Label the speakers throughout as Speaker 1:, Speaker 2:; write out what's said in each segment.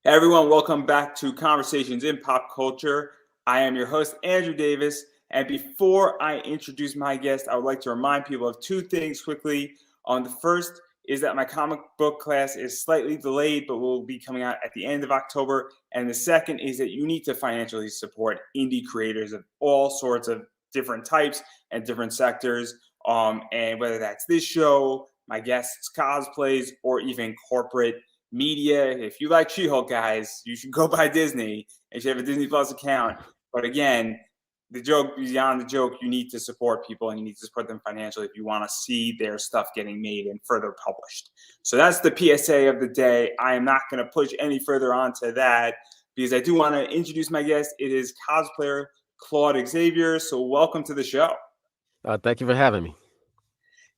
Speaker 1: Hey everyone, welcome back to Conversations in Pop Culture. I am your host, Andrew Davis. And before I introduce my guest, I would like to remind people of two things quickly. The first is that my comic book class is slightly delayed, but will be coming out at the end of October. And the second is that you need to financially support indie creators of all sorts of different types and different sectors. And whether that's this show, my guests' cosplays, or even corporate media. If you like She-Hulk, guys, you should go buy Disney and you should have a Disney Plus account. But again, the joke beyond the joke, you need to support people and you need to support them financially if you want to see their stuff getting made and further published. So that's the PSA of the day. I am not going to push any further onto that because I do want to introduce my guest. It is cosplayer Claude Xavier. So welcome to the show.
Speaker 2: Thank you for having me.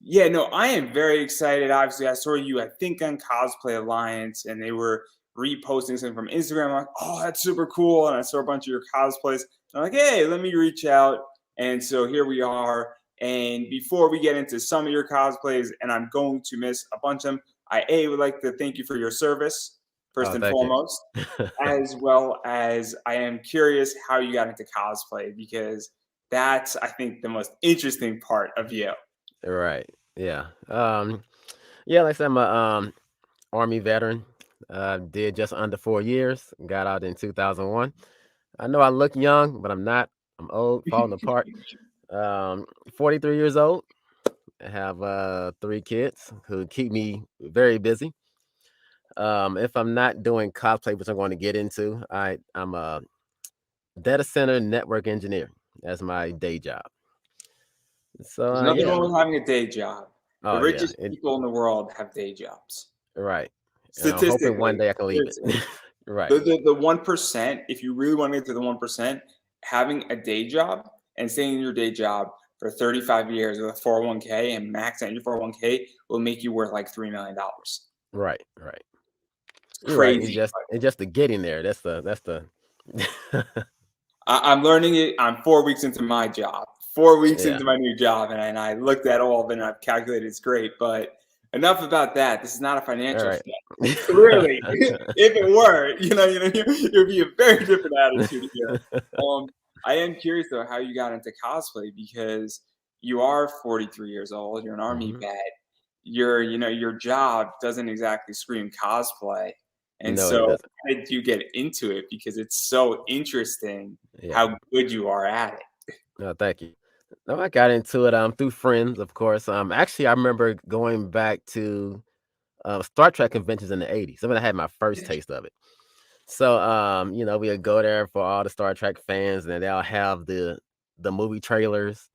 Speaker 1: Yeah, no, I am very excited. Obviously, I saw you, I think, on Cosplay Alliance, and they were reposting something from Instagram. I'm like, oh, that's super cool. And I saw a bunch of your cosplays. I'm like, hey, let me reach out. And so here we are. And before we get into some of your cosplays, and I'm going to miss a bunch of them, I would like to thank you for your service, first and
Speaker 2: Thank you.
Speaker 1: foremost, as well as I am curious how you got into cosplay, because that's, I think, the most interesting part of you.
Speaker 2: Right. Yeah. Yeah, like I said, I'm a Army veteran. Did just under 4 years. Got out in 2001. I know I look young, but I'm not. I'm old, falling apart. 43 years old. I have 3 kids who keep me very busy. If I'm not doing cosplay, which I'm going to get into, I'm a data center network engineer. That's my day job. So
Speaker 1: There's nothing
Speaker 2: yeah.
Speaker 1: wrong with having a day job. The
Speaker 2: Oh yeah.
Speaker 1: richest people in the world have day jobs.
Speaker 2: Right. And I'm hoping one
Speaker 1: Statistically,
Speaker 2: day I can leave it.
Speaker 1: seriously.
Speaker 2: Right.
Speaker 1: The 1%, if you really want to get to the 1%, having a day job and staying in your day job for 35 years with a 401k and max out your 401k will make you worth like $3 million.
Speaker 2: Right. Right.
Speaker 1: It's
Speaker 2: You're right.
Speaker 1: crazy.
Speaker 2: It's just the getting there. That's the
Speaker 1: I'm learning it. I'm 4 weeks into my job, 4 weeks
Speaker 2: yeah.
Speaker 1: into my new job, and I looked at all of it and I've calculated it's great. But enough about that. This is not a
Speaker 2: All
Speaker 1: financial
Speaker 2: right.
Speaker 1: show. Clearly, if it were, it would be a very different attitude here. I am curious though how you got into cosplay because you are 43 years old. You're an army
Speaker 2: Hmm.
Speaker 1: vet. Your job doesn't exactly scream cosplay. And
Speaker 2: No, it
Speaker 1: so
Speaker 2: doesn't.
Speaker 1: how did you get into it? Because it's so interesting
Speaker 2: Yeah.
Speaker 1: how good you are at it.
Speaker 2: No, thank you. No, I got into it through friends, of course. Actually, I remember going back to Star Trek conventions in the '80s. I mean, I had my first taste of it. So, we would go there for all the Star Trek fans, and they'll have the movie trailers,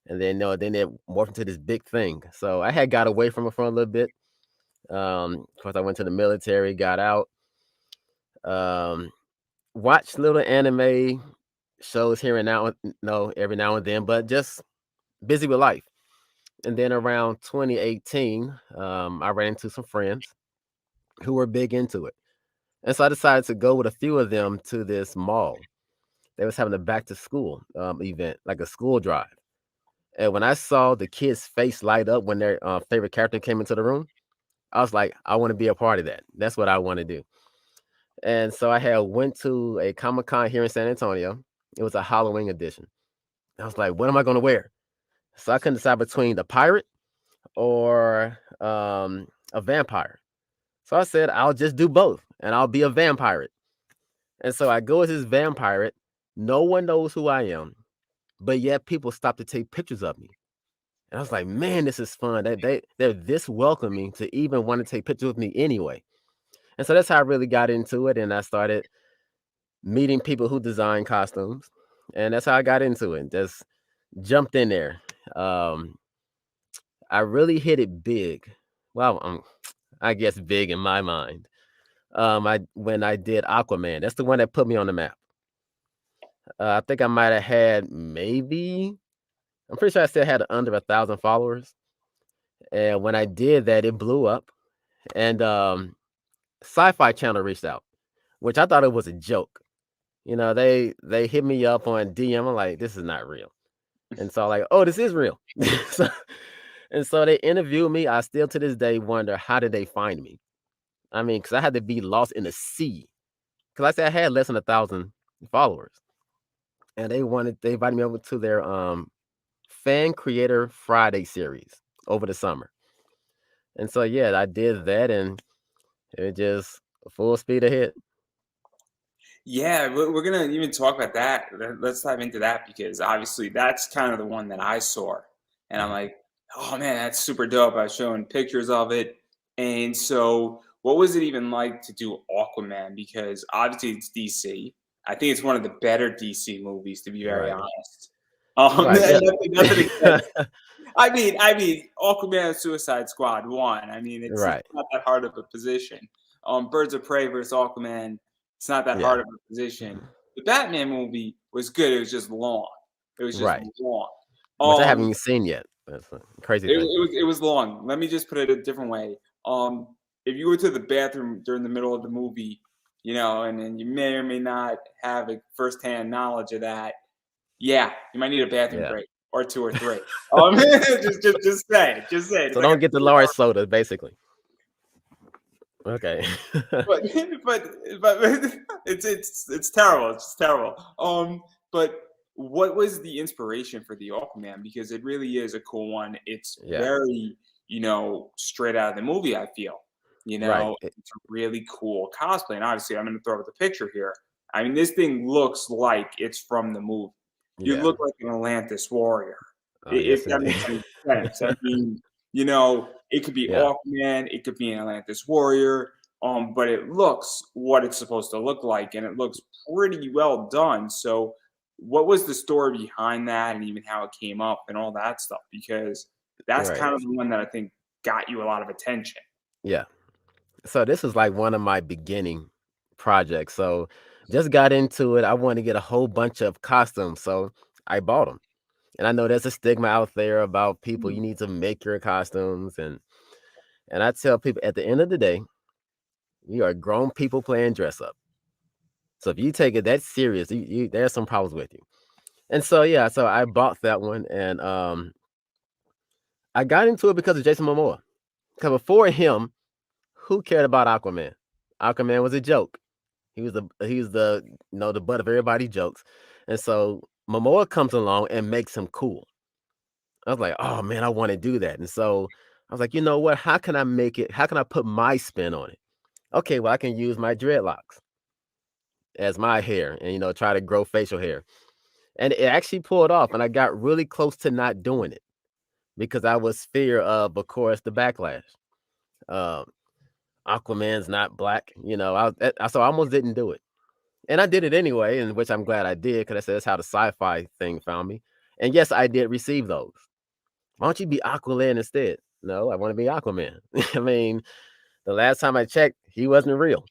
Speaker 2: and then it morphed into this big thing. So I had got away from it for a little bit. Of course, I went to the military, got out, um, watched little anime shows here and now, no, every now and then, but just busy with life. And then around 2018, I ran into some friends who were big into it, and so I decided to go with a few of them to this mall. They was having a back to school event, like a school drive. And when I saw the kids' face light up when their favorite character came into the room, I was like, I want to be a part of that. That's what I want to do. And so I had went to a Comic Con here in San Antonio. It was a Halloween edition. I was like, what am I going to wear? So I couldn't decide between the pirate or a vampire. So I said, I'll just do both and I'll be a vampire. And so I go as this vampire. No one knows who I am, but yet people stop to take pictures of me. And I was like, man, this is fun. They're this welcoming to even want to take pictures with me anyway. And so that's how I really got into it. And I started meeting people who design costumes. And that's how I got into it. Just jumped in there. Um, I really hit it big. Well, I guess big in my mind. I when I did Aquaman, that's the one that put me on the map. I think I might have had maybe, I'm pretty sure I still had under 1,000 followers. And when I did that, it blew up. And Sci-Fi Channel reached out, which I thought it was a joke. They hit me up on DM. I'm like, this is not real. And so like, oh, this is real. so, and so they interviewed me. I still to this day wonder how did they find me? I mean, because I had to be lost in the sea because I said I had less than 1,000 followers, and they invited me over to their Fan Creator Friday series over the summer. And so yeah, I did that, and it just full speed ahead.
Speaker 1: Yeah, we're gonna even talk about that. Let's dive into that because obviously that's kind of the one that I saw, and I'm
Speaker 2: Mhm.
Speaker 1: like, oh man, that's super dope. I was showing pictures of it, and so what was it even like to do Aquaman? Because obviously it's DC. I think it's one of the better DC movies, to be very
Speaker 2: Right.
Speaker 1: honest.
Speaker 2: Right. Yeah.
Speaker 1: Nothing against. I mean, Aquaman and Suicide Squad won. I mean, it's
Speaker 2: Right.
Speaker 1: not that hard of a position. Birds of Prey versus Aquaman, it's not that
Speaker 2: Yeah.
Speaker 1: hard of a position. The Batman movie was good. It was just long. It was just
Speaker 2: Right.
Speaker 1: long.
Speaker 2: Which I haven't
Speaker 1: Um,
Speaker 2: even seen yet. That's a crazy
Speaker 1: it,
Speaker 2: thing.
Speaker 1: it was long. Let me just put it a different way. If you go to the bathroom during the middle of the movie, and then you may or may not have a firsthand knowledge of that, yeah, you might need a bathroom
Speaker 2: Yeah.
Speaker 1: break or two or three. Just say it. It's
Speaker 2: So
Speaker 1: like a
Speaker 2: don't get the
Speaker 1: 3 hour.
Speaker 2: large soda, basically. Okay.
Speaker 1: But but it's terrible. It's just terrible. But what was the inspiration for the Aquaman? Because it really is a cool one. It's
Speaker 2: Yeah.
Speaker 1: very straight out of the movie. I feel
Speaker 2: Right.
Speaker 1: it's a really cool cosplay, and obviously I'm going to throw up the picture here. I mean, this thing looks like it's from the movie. You
Speaker 2: Yeah.
Speaker 1: look like an Atlantis warrior,
Speaker 2: Oh,
Speaker 1: if
Speaker 2: yes,
Speaker 1: that
Speaker 2: indeed.
Speaker 1: makes any sense. I mean, it could be
Speaker 2: Yeah.
Speaker 1: Aquaman, it could be an Atlantis warrior, but it looks what it's supposed to look like, and it looks pretty well done. So, what was the story behind that, and even how it came up, and all that stuff? Because that's
Speaker 2: Right.
Speaker 1: kind of the one that I think got you a lot of attention.
Speaker 2: Yeah. So this is like one of my beginning projects. So just got into it. I wanted to get a whole bunch of costumes. So I bought them. And I know there's a stigma out there about people, you
Speaker 1: Mhm.
Speaker 2: need to make your costumes. And I tell people at the end of the day, we are grown people playing dress up. So if you take it that serious, there's some problems with you. And so yeah, so I bought that one, and I got into it because of Jason Momoa. Because before him, who cared about Aquaman? Aquaman was a joke. He was the the butt of everybody's jokes. And so Momoa comes along and makes him cool. I was like, oh man, I want to do that. And so I was like, you know what? How can I make it? How can I put my spin on it? Okay, well, I can use my dreadlocks as my hair and try to grow facial hair. And it actually pulled off. And I got really close to not doing it because I was fear of course, the backlash. Um, Aquaman's not black, so I almost didn't do it. And I did it anyway, and which I'm glad I did because I said that's how the sci-fi thing found me. And yes, I did receive those. Why don't you be Aquaman instead? No, I want to be Aquaman. I mean, the last time I checked, he wasn't real,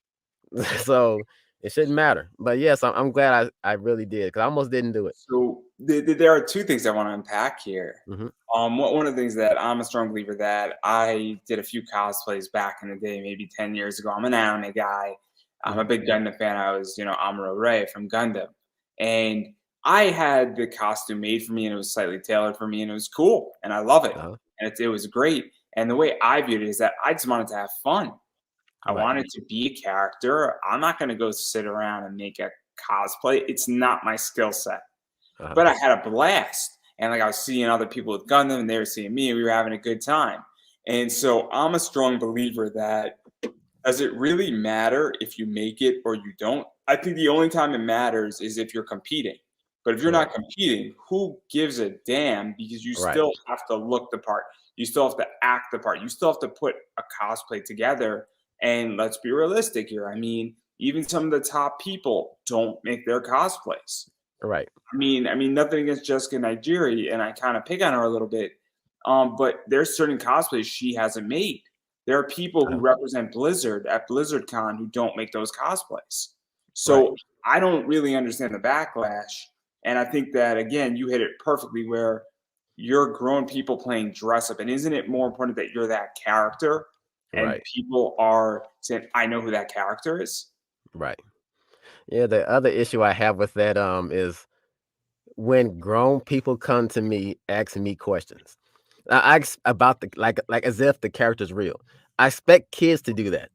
Speaker 2: so it shouldn't matter. But yes, I'm glad I really did because I almost didn't do it.
Speaker 1: So there are two things I want to unpack here.
Speaker 2: Hmm.
Speaker 1: One of the things that I'm a strong believer that I did a few cosplays back in the day, maybe 10 years ago. I'm an anime guy. I'm
Speaker 2: Hmm.
Speaker 1: a big Gundam fan. I was, Amuro Ray from Gundam. And I had the costume made for me and it was slightly tailored for me and it was cool and I love it.
Speaker 2: Uh-huh.
Speaker 1: And it was great. And the way I viewed it is that I just wanted to have fun. I
Speaker 2: Right.
Speaker 1: wanted to be a character. I'm not going to go sit around and make a cosplay. It's not my skill set.
Speaker 2: Uh-huh.
Speaker 1: But I had a blast. And like I was seeing other people with Gundam and they were seeing me and we were having a good time. And so I'm a strong believer that does it really matter if you make it or you don't? I think the only time it matters is if you're competing. But if you're not
Speaker 2: Correct.
Speaker 1: competing, who gives a damn? Because you
Speaker 2: Right.
Speaker 1: still have to look the part. You still have to act the part. You still have to put a cosplay together. And let's be realistic here. I mean, even some of the top people don't make their cosplays.
Speaker 2: Right.
Speaker 1: I mean, nothing against Jessica Nigeri, and I kind of pick on her a little bit. But there's certain cosplays she hasn't made. There are people who
Speaker 2: Uh-huh.
Speaker 1: represent Blizzard at BlizzardCon who don't make those cosplays.
Speaker 2: Right.
Speaker 1: So I don't really understand the backlash. And I think that again, you hit it perfectly where you're grown people playing dress up. And isn't it more important that you're that character and
Speaker 2: Right.
Speaker 1: people are saying, I know who that character is?
Speaker 2: Right. Yeah. The other issue I have with that is when grown people come to me asking me questions. I ask about the like as if the character's real. I expect kids to do that.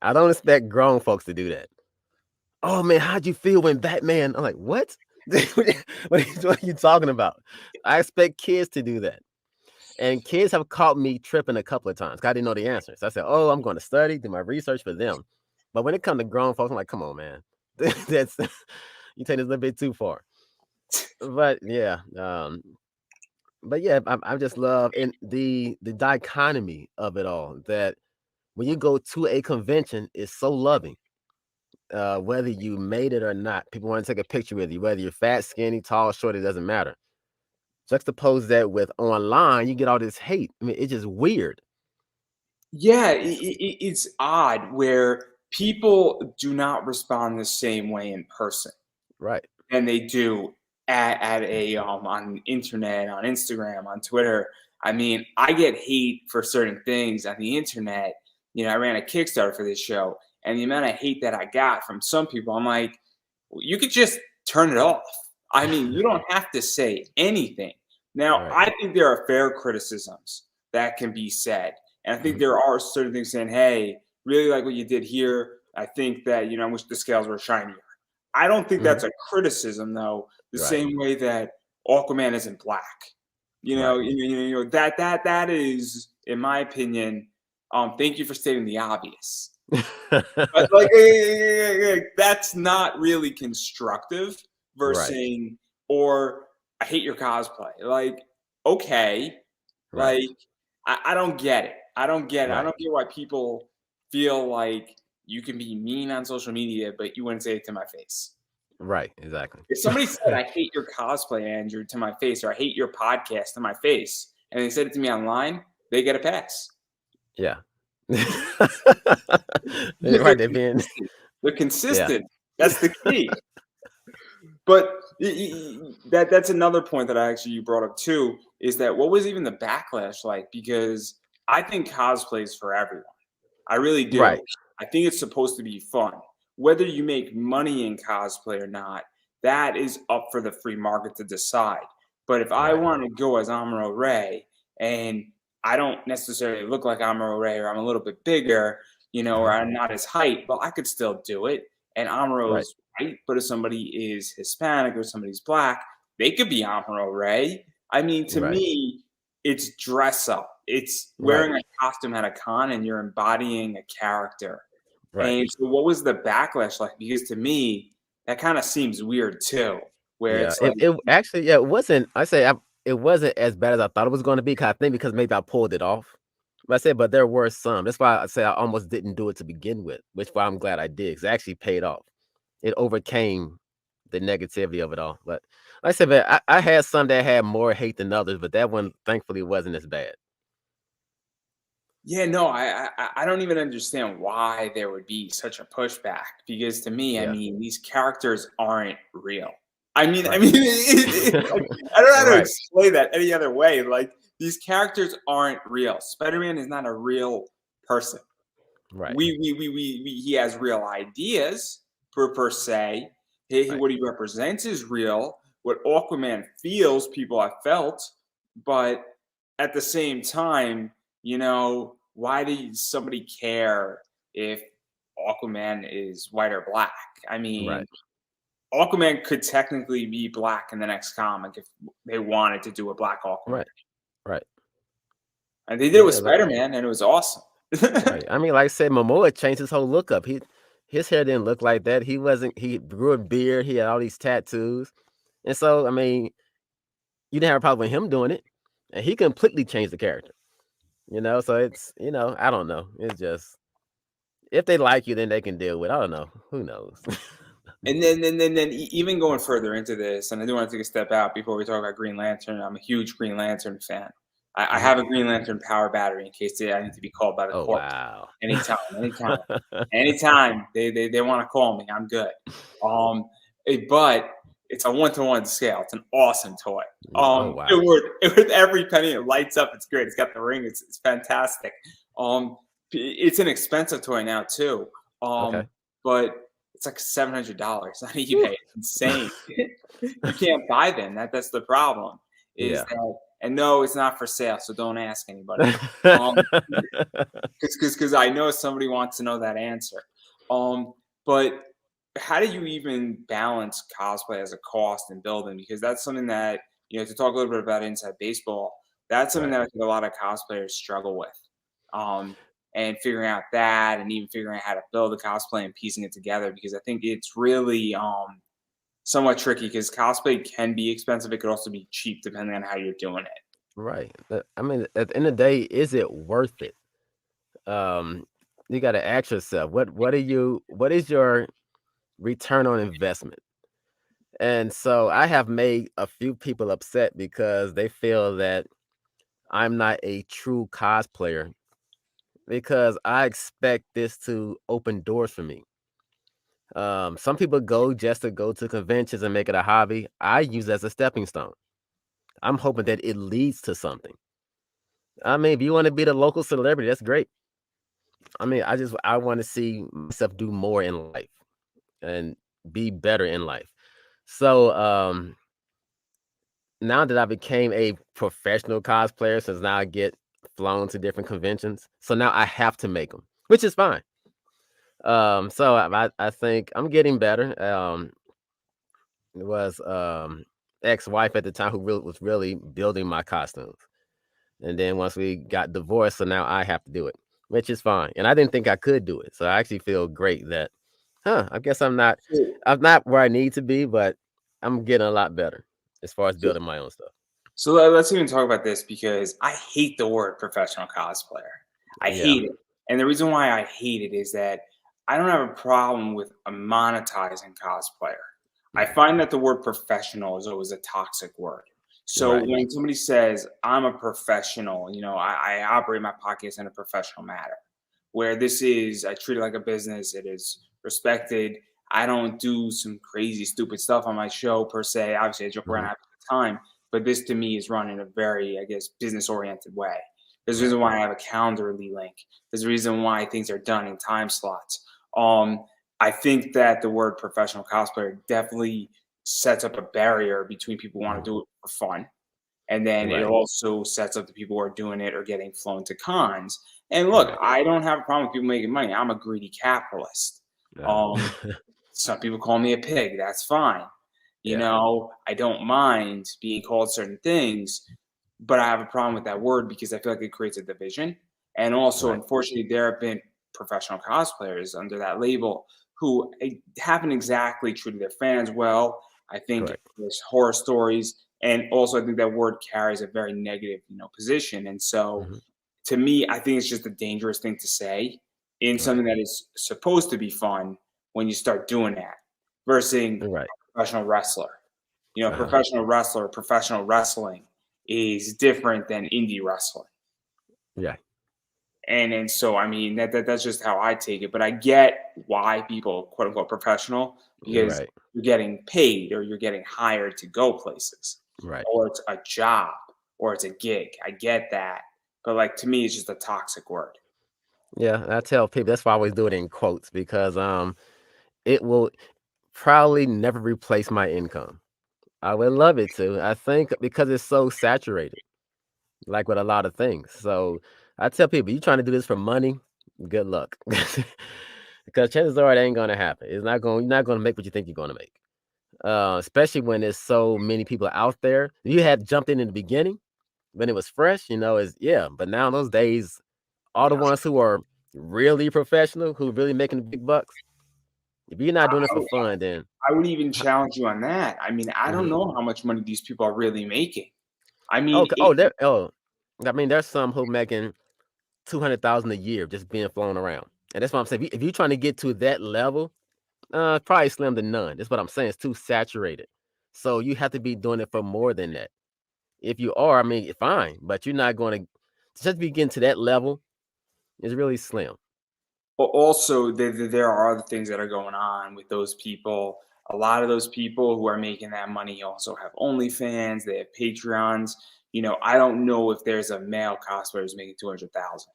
Speaker 2: I don't expect grown folks to do that. oh man, how'd you feel when Batman? I'm like, what? What are you talking about? I expect kids to do that. And kids have caught me tripping a couple of times. I didn't know the answers. I said, oh, I'm going to study, do my research for them. But when it comes to grown folks, I'm like, come on, man. That's you take this a little bit too far. But yeah, I just love and the dichotomy of it all. That when you go to a convention, it's so loving. Whether you made it or not, people want to take a picture with you. Whether you're fat, skinny, tall, short, it doesn't matter. Juxtapose that with online, you get all this hate. I mean, it's just weird.
Speaker 1: Yeah, it's odd where people do not respond the same way in person
Speaker 2: Right.
Speaker 1: than they do at a on internet, on Instagram, on Twitter. I mean, I get hate for certain things on the internet. You know, I ran a Kickstarter for this show, and the amount of hate that I got from some people, I'm like, well, you could just turn it off. I mean, you don't have to say anything. Now,
Speaker 2: Right.
Speaker 1: I think there are fair criticisms that can be said. And I think
Speaker 2: Mhm.
Speaker 1: there are certain things saying, hey, really like what you did here. I think that, I wish the scales were shinier. I don't think
Speaker 2: Mhm.
Speaker 1: that's a criticism, though, the
Speaker 2: Right.
Speaker 1: same way that Aquaman isn't black.
Speaker 2: Right.
Speaker 1: That is, in my opinion, thank you for stating the obvious. But like, that's not really constructive versus
Speaker 2: Right.
Speaker 1: saying, or I hate your cosplay. Like, okay,
Speaker 2: Right.
Speaker 1: like I don't get it. I don't get it. I
Speaker 2: Right.
Speaker 1: don't get why people feel like you can be mean on social media, but you wouldn't say it to my face.
Speaker 2: Right. Exactly.
Speaker 1: If somebody said, I hate your cosplay, Andrew, to my face, or I hate your podcast to my face, and they said it to me online, they get a pass.
Speaker 2: Yeah.
Speaker 1: Because they're
Speaker 2: Right. They're being
Speaker 1: consistent. They're
Speaker 2: yeah.
Speaker 1: consistent. That's the key. But that's another point that you brought up too, is that what was even the backlash like? Because I think cosplay is for everyone. I really do.
Speaker 2: Right.
Speaker 1: I think it's supposed to be fun. Whether you make money in cosplay or not, that is up for the free market to decide. But if I
Speaker 2: Right.
Speaker 1: want to go as Amuro Ray and I don't necessarily look like Amuro Ray, or I'm a little bit bigger, or
Speaker 2: Uh-huh.
Speaker 1: I'm not as height, well, I could still do it. And
Speaker 2: Right.
Speaker 1: Amuro's white, but if somebody is Hispanic or somebody's black, they could be Amuro Ray. I mean, to
Speaker 2: Right.
Speaker 1: me, it's dress up. It's
Speaker 2: Right.
Speaker 1: wearing a costume at a con and you're embodying a character.
Speaker 2: Right.
Speaker 1: And so what was the backlash like? Because to me, that kind of seems weird too, where
Speaker 2: Yeah.
Speaker 1: it's
Speaker 2: It
Speaker 1: like,
Speaker 2: it actually yeah, it wasn't it wasn't as bad as I thought it was going to be. 'Cause I think because maybe I pulled it off. But I said, but there were some. That's why I say I almost didn't do it to begin with, which why I'm glad I did. 'Cause it actually paid off. It overcame the negativity of it all. But like I said, but I had some that had more hate than others, but that one thankfully wasn't as bad.
Speaker 1: yeah, no, I don't even understand why there would be such a pushback. Because to me, I
Speaker 2: Yeah.
Speaker 1: mean, these characters aren't real. I
Speaker 2: Right.
Speaker 1: mean, like, I don't know how to
Speaker 2: Right.
Speaker 1: explain that any other way. Like these characters aren't real. Spider-Man is not a real person.
Speaker 2: Right.
Speaker 1: He has real ideas per se.
Speaker 2: Right.
Speaker 1: What he represents is real. What Aquaman feels, people have felt, but at the same time, why does somebody care if Aquaman is white or black? I mean,
Speaker 2: Right.
Speaker 1: Aquaman could technically be black in the next comic if they wanted to do a black Aquaman,
Speaker 2: Right. Right.
Speaker 1: and they did it with
Speaker 2: Yeah.
Speaker 1: Spider-Man, and it was awesome.
Speaker 2: Right. I mean, like I said, Momoa changed his whole look up. His hair didn't look like that. He grew a beard, he had all these tattoos. And so, I mean, you didn't have a problem with him doing it. And he completely changed the character. So I don't know. It's just if they like you, then they can deal with. I don't know. Who knows?
Speaker 1: And then even going further into this, and I do want to take a step out before we talk about Green Lantern. I'm a huge Green Lantern fan. I
Speaker 2: Mhm.
Speaker 1: have a Green Lantern power battery in case I need to be called by the
Speaker 2: Oh
Speaker 1: court.
Speaker 2: wow.
Speaker 1: Anytime they want to call me, I'm good. But it's a 1-to-1 scale. It's an awesome toy.
Speaker 2: Oh wow.
Speaker 1: With every penny it lights up. It's great. It's got the ring. It's fantastic. It's an expensive toy now too.
Speaker 2: Okay.
Speaker 1: But it's like $700 on
Speaker 2: Whew.
Speaker 1: eBay. It's insane. You can't buy them. That's the problem. Is
Speaker 2: Yeah.
Speaker 1: that and no, it's not for sale, so don't ask anybody. Because I know somebody wants to know that answer. But how do you even balance cosplay as a cost and building? Because that's something that, to talk a little bit about inside baseball, that's something
Speaker 2: Right.
Speaker 1: that I think a lot of cosplayers struggle with. Um, and figuring out that and even figuring out how to build a cosplay and piecing it together because I think it's really somewhat tricky because cosplay can be expensive. It could also be cheap depending on how you're doing it.
Speaker 2: Right. I mean, at the end of the day, is it worth it? Um, you got to ask yourself, what is your return on investment? And so I have made a few people upset because they feel that I'm not a true cosplayer because I expect this to open doors for me. Some people go just to go to conventions and make it a hobby. I use it as a stepping stone. I'm hoping that it leads to something. I mean, if you want to be the local celebrity, that's great. I mean, I want to see myself do more in life and be better in life. So now that I became a professional cosplayer, since now I get flown to different conventions, so now I have to make them, which is fine. So I think I'm getting better. It was ex-wife at the time who was really building my costumes. And then once we got divorced, so now I have to do it, which is fine. And I didn't think I could do it. So I actually feel great that, I guess
Speaker 1: So,
Speaker 2: I'm not where I need to be, but I'm getting a lot better as far as
Speaker 1: so,
Speaker 2: building my own stuff.
Speaker 1: let's even talk about this because I hate the word professional cosplayer. I
Speaker 2: Yeah.
Speaker 1: hate it. And the reason why I hate it is that I don't have a problem with a monetizing cosplayer. I
Speaker 2: Mhm.
Speaker 1: find that the word professional is always a toxic word. So
Speaker 2: Right.
Speaker 1: when somebody says, I'm a professional, I operate my podcast in a professional manner, where this is, I treat it like a business, it is respected. I don't do some crazy, stupid stuff on my show per se. Obviously, I joke around,
Speaker 2: Hmm.
Speaker 1: have a good time, but this to me is run in a very, I guess, business oriented way. There's a
Speaker 2: Right.
Speaker 1: reason why I have a Calendarly link. There's a reason why things are done in time slots. Um, I think that the word professional cosplayer definitely sets up a barrier between people who want
Speaker 2: Mhm.
Speaker 1: to do it for fun. And then it
Speaker 2: Right.
Speaker 1: also sets up the people who are doing it or getting flown to cons. And look,
Speaker 2: Right.
Speaker 1: I don't have a problem with people making money. I'm a greedy capitalist.
Speaker 2: Uh,
Speaker 1: Um, some people call me a pig. That's fine.
Speaker 2: yeah.
Speaker 1: I don't mind being called certain things, but I have a problem with that word because I feel like it creates a division. And also,
Speaker 2: Right.
Speaker 1: unfortunately, there have been professional cosplayers under that label who haven't exactly treated their fans well. I think
Speaker 2: Correct.
Speaker 1: there's horror stories, and also I think that word carries a very negative, position. And so,
Speaker 2: Hmm.
Speaker 1: to me, I think it's just a dangerous thing to say in
Speaker 2: Right.
Speaker 1: something that is supposed to be fun when you start doing that versus
Speaker 2: Right.
Speaker 1: professional wrestler.
Speaker 2: Uh-huh.
Speaker 1: Professional wrestler, professional wrestling is different than indie wrestling.
Speaker 2: Yeah.
Speaker 1: And so I mean that's just how I take it. But I get why people quote unquote professional because
Speaker 2: Right.
Speaker 1: you're getting paid or you're getting hired to go places.
Speaker 2: Right.
Speaker 1: Or it's a job or it's a gig. I get that. But like to me it's just a toxic word.
Speaker 2: Yeah. I tell people that's why I always do it in quotes because it will probably never replace my income. I would love it to. I think because it's so saturated, like with a lot of things. So I tell people, you trying to do this for money, good luck. Because chances are it ain't gonna happen. You're not gonna make what you think you're gonna make. Especially when there's so many people out there. You had jumped in the beginning when it was fresh, is yeah. But now those days, all the
Speaker 1: Yeah.
Speaker 2: ones who are really professional, who really making the big bucks, if you're not doing it for fun, then
Speaker 1: I would even challenge you on that. I mean, I don't
Speaker 2: mhm.
Speaker 1: know how much money these people are really making. I
Speaker 2: Oh,
Speaker 1: mean,
Speaker 2: I mean, there's some who making 200,000 a year just being flown around, and that's what I'm saying. If you're trying to get to that level, probably slim to none. That's what I'm saying. It's too saturated. So you have to be doing it for more than that. If you are, I mean, fine, but you're not going to just be getting to that level. Is really slim.
Speaker 1: Also, there are other things that are going on with those people. A lot of those people who are making that money also have OnlyFans. They have Patreons. I don't know if there's a male cosplayer who's making 200,000.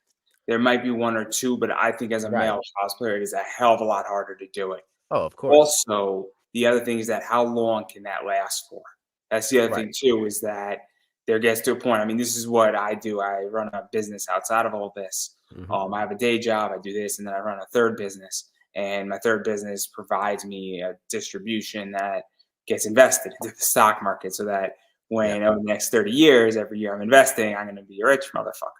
Speaker 1: There might be one or two, but I think as a
Speaker 2: Right.
Speaker 1: male cosplayer, it is a hell of a lot harder to do it.
Speaker 2: Oh, of course.
Speaker 1: Also, the other thing is that how long can that last for? That's the other
Speaker 2: Right.
Speaker 1: thing too, is that there gets to a point. I mean, this is what I do. I run a business outside of all this.
Speaker 2: Hmm.
Speaker 1: I have a day job, I do this, and then I run a third business. and my third business provides me a distribution that gets invested into the stock market, so that
Speaker 2: Yeah.
Speaker 1: when over the next 30 years, every year I'm investing, I'm going to be a rich motherfucker.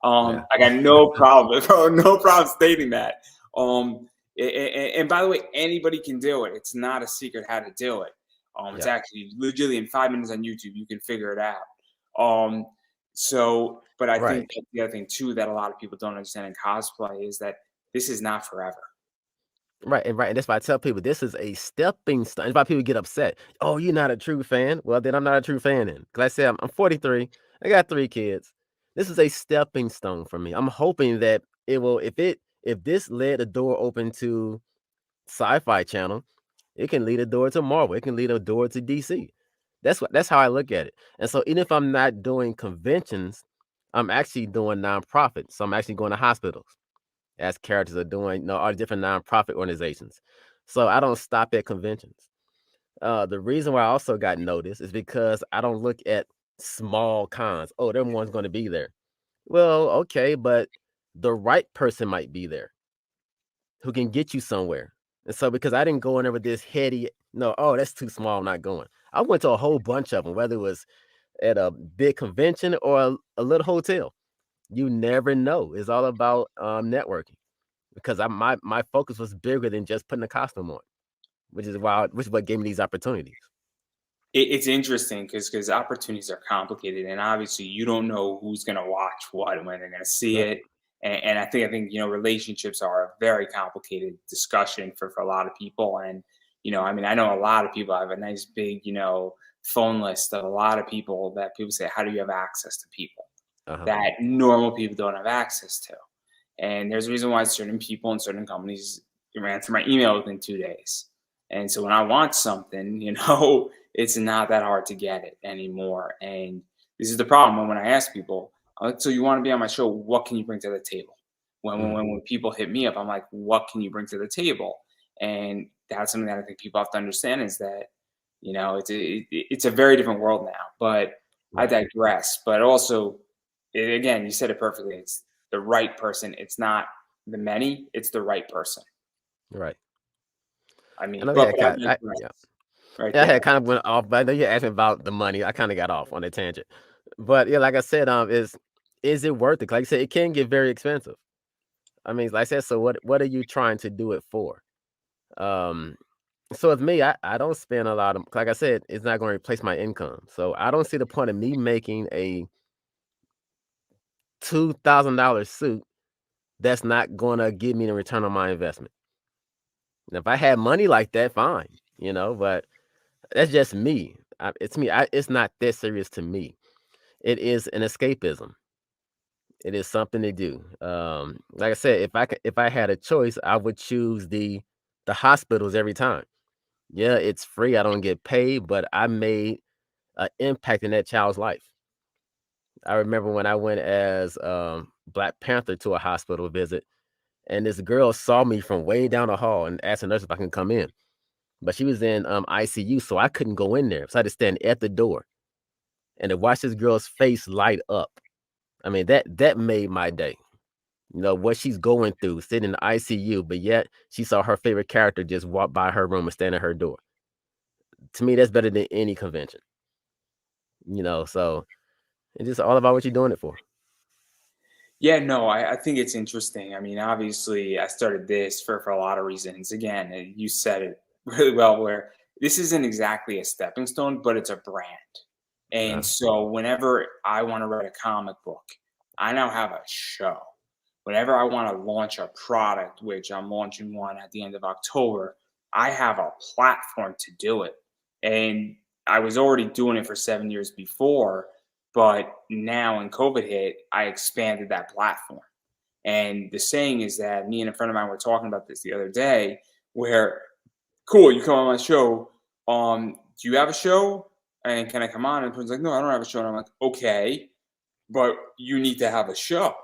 Speaker 2: Yeah.
Speaker 1: I got no problem, no problem stating that. And by the way, anybody can do it. It's not a secret how to do it. It's
Speaker 2: Yeah.
Speaker 1: actually literally in 5 minutes on YouTube, you can figure it out. But I think
Speaker 2: Right.
Speaker 1: the other thing too that a lot of people don't understand in cosplay is that this is not forever.
Speaker 2: Right. And right. And that's why I tell people this is a stepping stone. That's why people get upset. Oh, you're not a true fan. Well, then I'm not a true fan then. Because I said I'm 43. I got 3 kids. This is a stepping stone for me. I'm hoping that it will, if this led the door open to Sci-Fi Channel, it can lead a door to Marvel. It can lead a door to DC. That's how I look at it. And so even if I'm not doing conventions, I'm actually doing nonprofits. So I'm actually going to hospitals as characters are doing, all the different nonprofit organizations. So I don't stop at conventions. The reason why I also got noticed is because I don't look at small cons. Oh, everyone's going to be there. Well, okay, but the right person might be there who can get you somewhere. And so because I didn't go in there with this heady, no, oh, that's too small, I'm not going. I went to a whole bunch of them, whether it was at a big convention or a little hotel. You never know. It's all about networking because my focus was bigger than just putting a costume on, which is what gave me these opportunities.
Speaker 1: It's interesting because opportunities are complicated, and obviously you don't know who's going to watch what and when they're going to see
Speaker 2: Right.
Speaker 1: it. And I think relationships are a very complicated discussion for a lot of people. And I mean, I know a lot of people have a nice big phone list of a lot of people that people say, how do you have access to people
Speaker 2: Uh-huh.
Speaker 1: that normal people don't have access to? And there's a reason why certain people and certain companies answer my email within 2 days. And so when I want something, it's not that hard to get it anymore. And this is the problem when I ask people, I'm like, so you want to be on my show? What can you bring to the table?
Speaker 2: Mhm.
Speaker 1: When people hit me up, I'm like, what can you bring to the table? And that's something that I think people have to understand is that, it's a very different world now. But I
Speaker 2: Right.
Speaker 1: digress. But also, again, you said it perfectly. It's the right person. It's not the many. It's the right person.
Speaker 2: Right.
Speaker 1: I
Speaker 2: I
Speaker 1: mean,
Speaker 2: know.
Speaker 1: but,
Speaker 2: Yeah.
Speaker 1: but I digress
Speaker 2: Yeah.
Speaker 1: right
Speaker 2: Yeah. I
Speaker 1: there.
Speaker 2: had kind of went off, but I know you asked me about the money. I kind of got off on a tangent, but yeah, like I said, is it worth it? Like I said, it can get very expensive. I mean, like I said, so what are you trying to do it for? Um, so with me, I don't spend a lot of, like I said, it's not going to replace my income. So I don't see the point of me making a $2,000 suit that's not going to give me the return on my investment. And if I had money like that, fine, but that's just me. It's me. It's not that serious to me. It is an escapism. It is something to do. Like I said, if I had a choice, I would choose the hospitals every time. Yeah, it's free. I don't get paid, but I made an impact in that child's life. I remember when I went as Black Panther to a hospital visit, and this girl saw me from way down the hall and asked the nurse if I can come in. But she was in ICU, so I couldn't go in there. So I had to stand at the door and to watch this girl's face light up. I mean, that made my day. What she's going through, sitting in the ICU, but yet she saw her favorite character just walk by her room and stand at her door. To me, that's better than any convention. So it's just all about what you're doing it for.
Speaker 1: Yeah, no, I think it's interesting. I mean, obviously, I started this for a lot of reasons. Again, you said it really well, where this isn't exactly a stepping stone, but it's a brand. And
Speaker 2: Uh,
Speaker 1: so, whenever I want to write a comic book, I now have a show. Whenever I want to launch a product, which I'm launching one at the end of October, I have a platform to do it. And I was already doing it for 7 years before, but now when COVID hit, I expanded that platform. And the saying is that me and a friend of mine were talking about this the other day, where cool, you come on my show. Do you have a show? And can I come on? And the person's like, no, I don't have a show. And I'm like, okay, but you need to have a show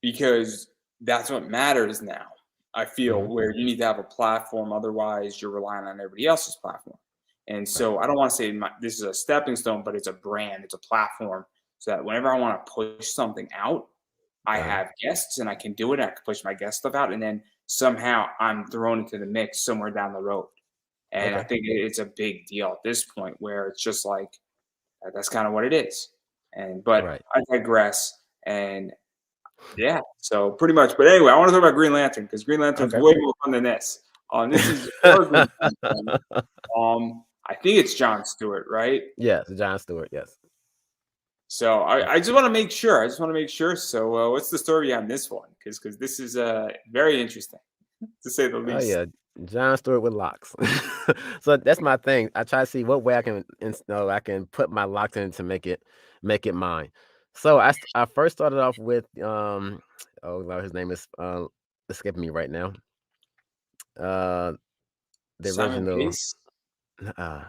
Speaker 1: because that's what matters now. I feel
Speaker 2: mhm.
Speaker 1: where you need to have a platform, otherwise you're relying on everybody else's platform. And
Speaker 2: Right.
Speaker 1: so I don't want to say this is a stepping stone, but it's a brand, it's a platform, so that whenever I want to push something out, I
Speaker 2: Uh-huh.
Speaker 1: have guests and I can do it. I can push my guest stuff out, and then somehow I'm thrown into the mix somewhere down the road. And I
Speaker 2: Okay.
Speaker 1: think it's a big deal at this point where it's just like that's kind of what it is. And but
Speaker 2: Right.
Speaker 1: I digress. And yeah, so pretty much. But anyway, I want to talk about Green Lantern because Green Lantern's
Speaker 2: Okay.
Speaker 1: way more fun than this. This is your Green Lantern. I think it's John Stewart, right?
Speaker 2: Yes, John Stewart. Yes.
Speaker 1: So I just want to make sure. I just want to make sure. So what's the story behind this one? Because this is very interesting to say the
Speaker 2: Oh
Speaker 1: least.
Speaker 2: yeah, John Stewart with locks. So that's my thing. I try to see what way I can, I can put my locks in to make it mine. So I first started off with oh Lord, his name is escaping me right now. Uh, the
Speaker 1: Simon
Speaker 2: original.
Speaker 1: Pace,
Speaker 2: Oh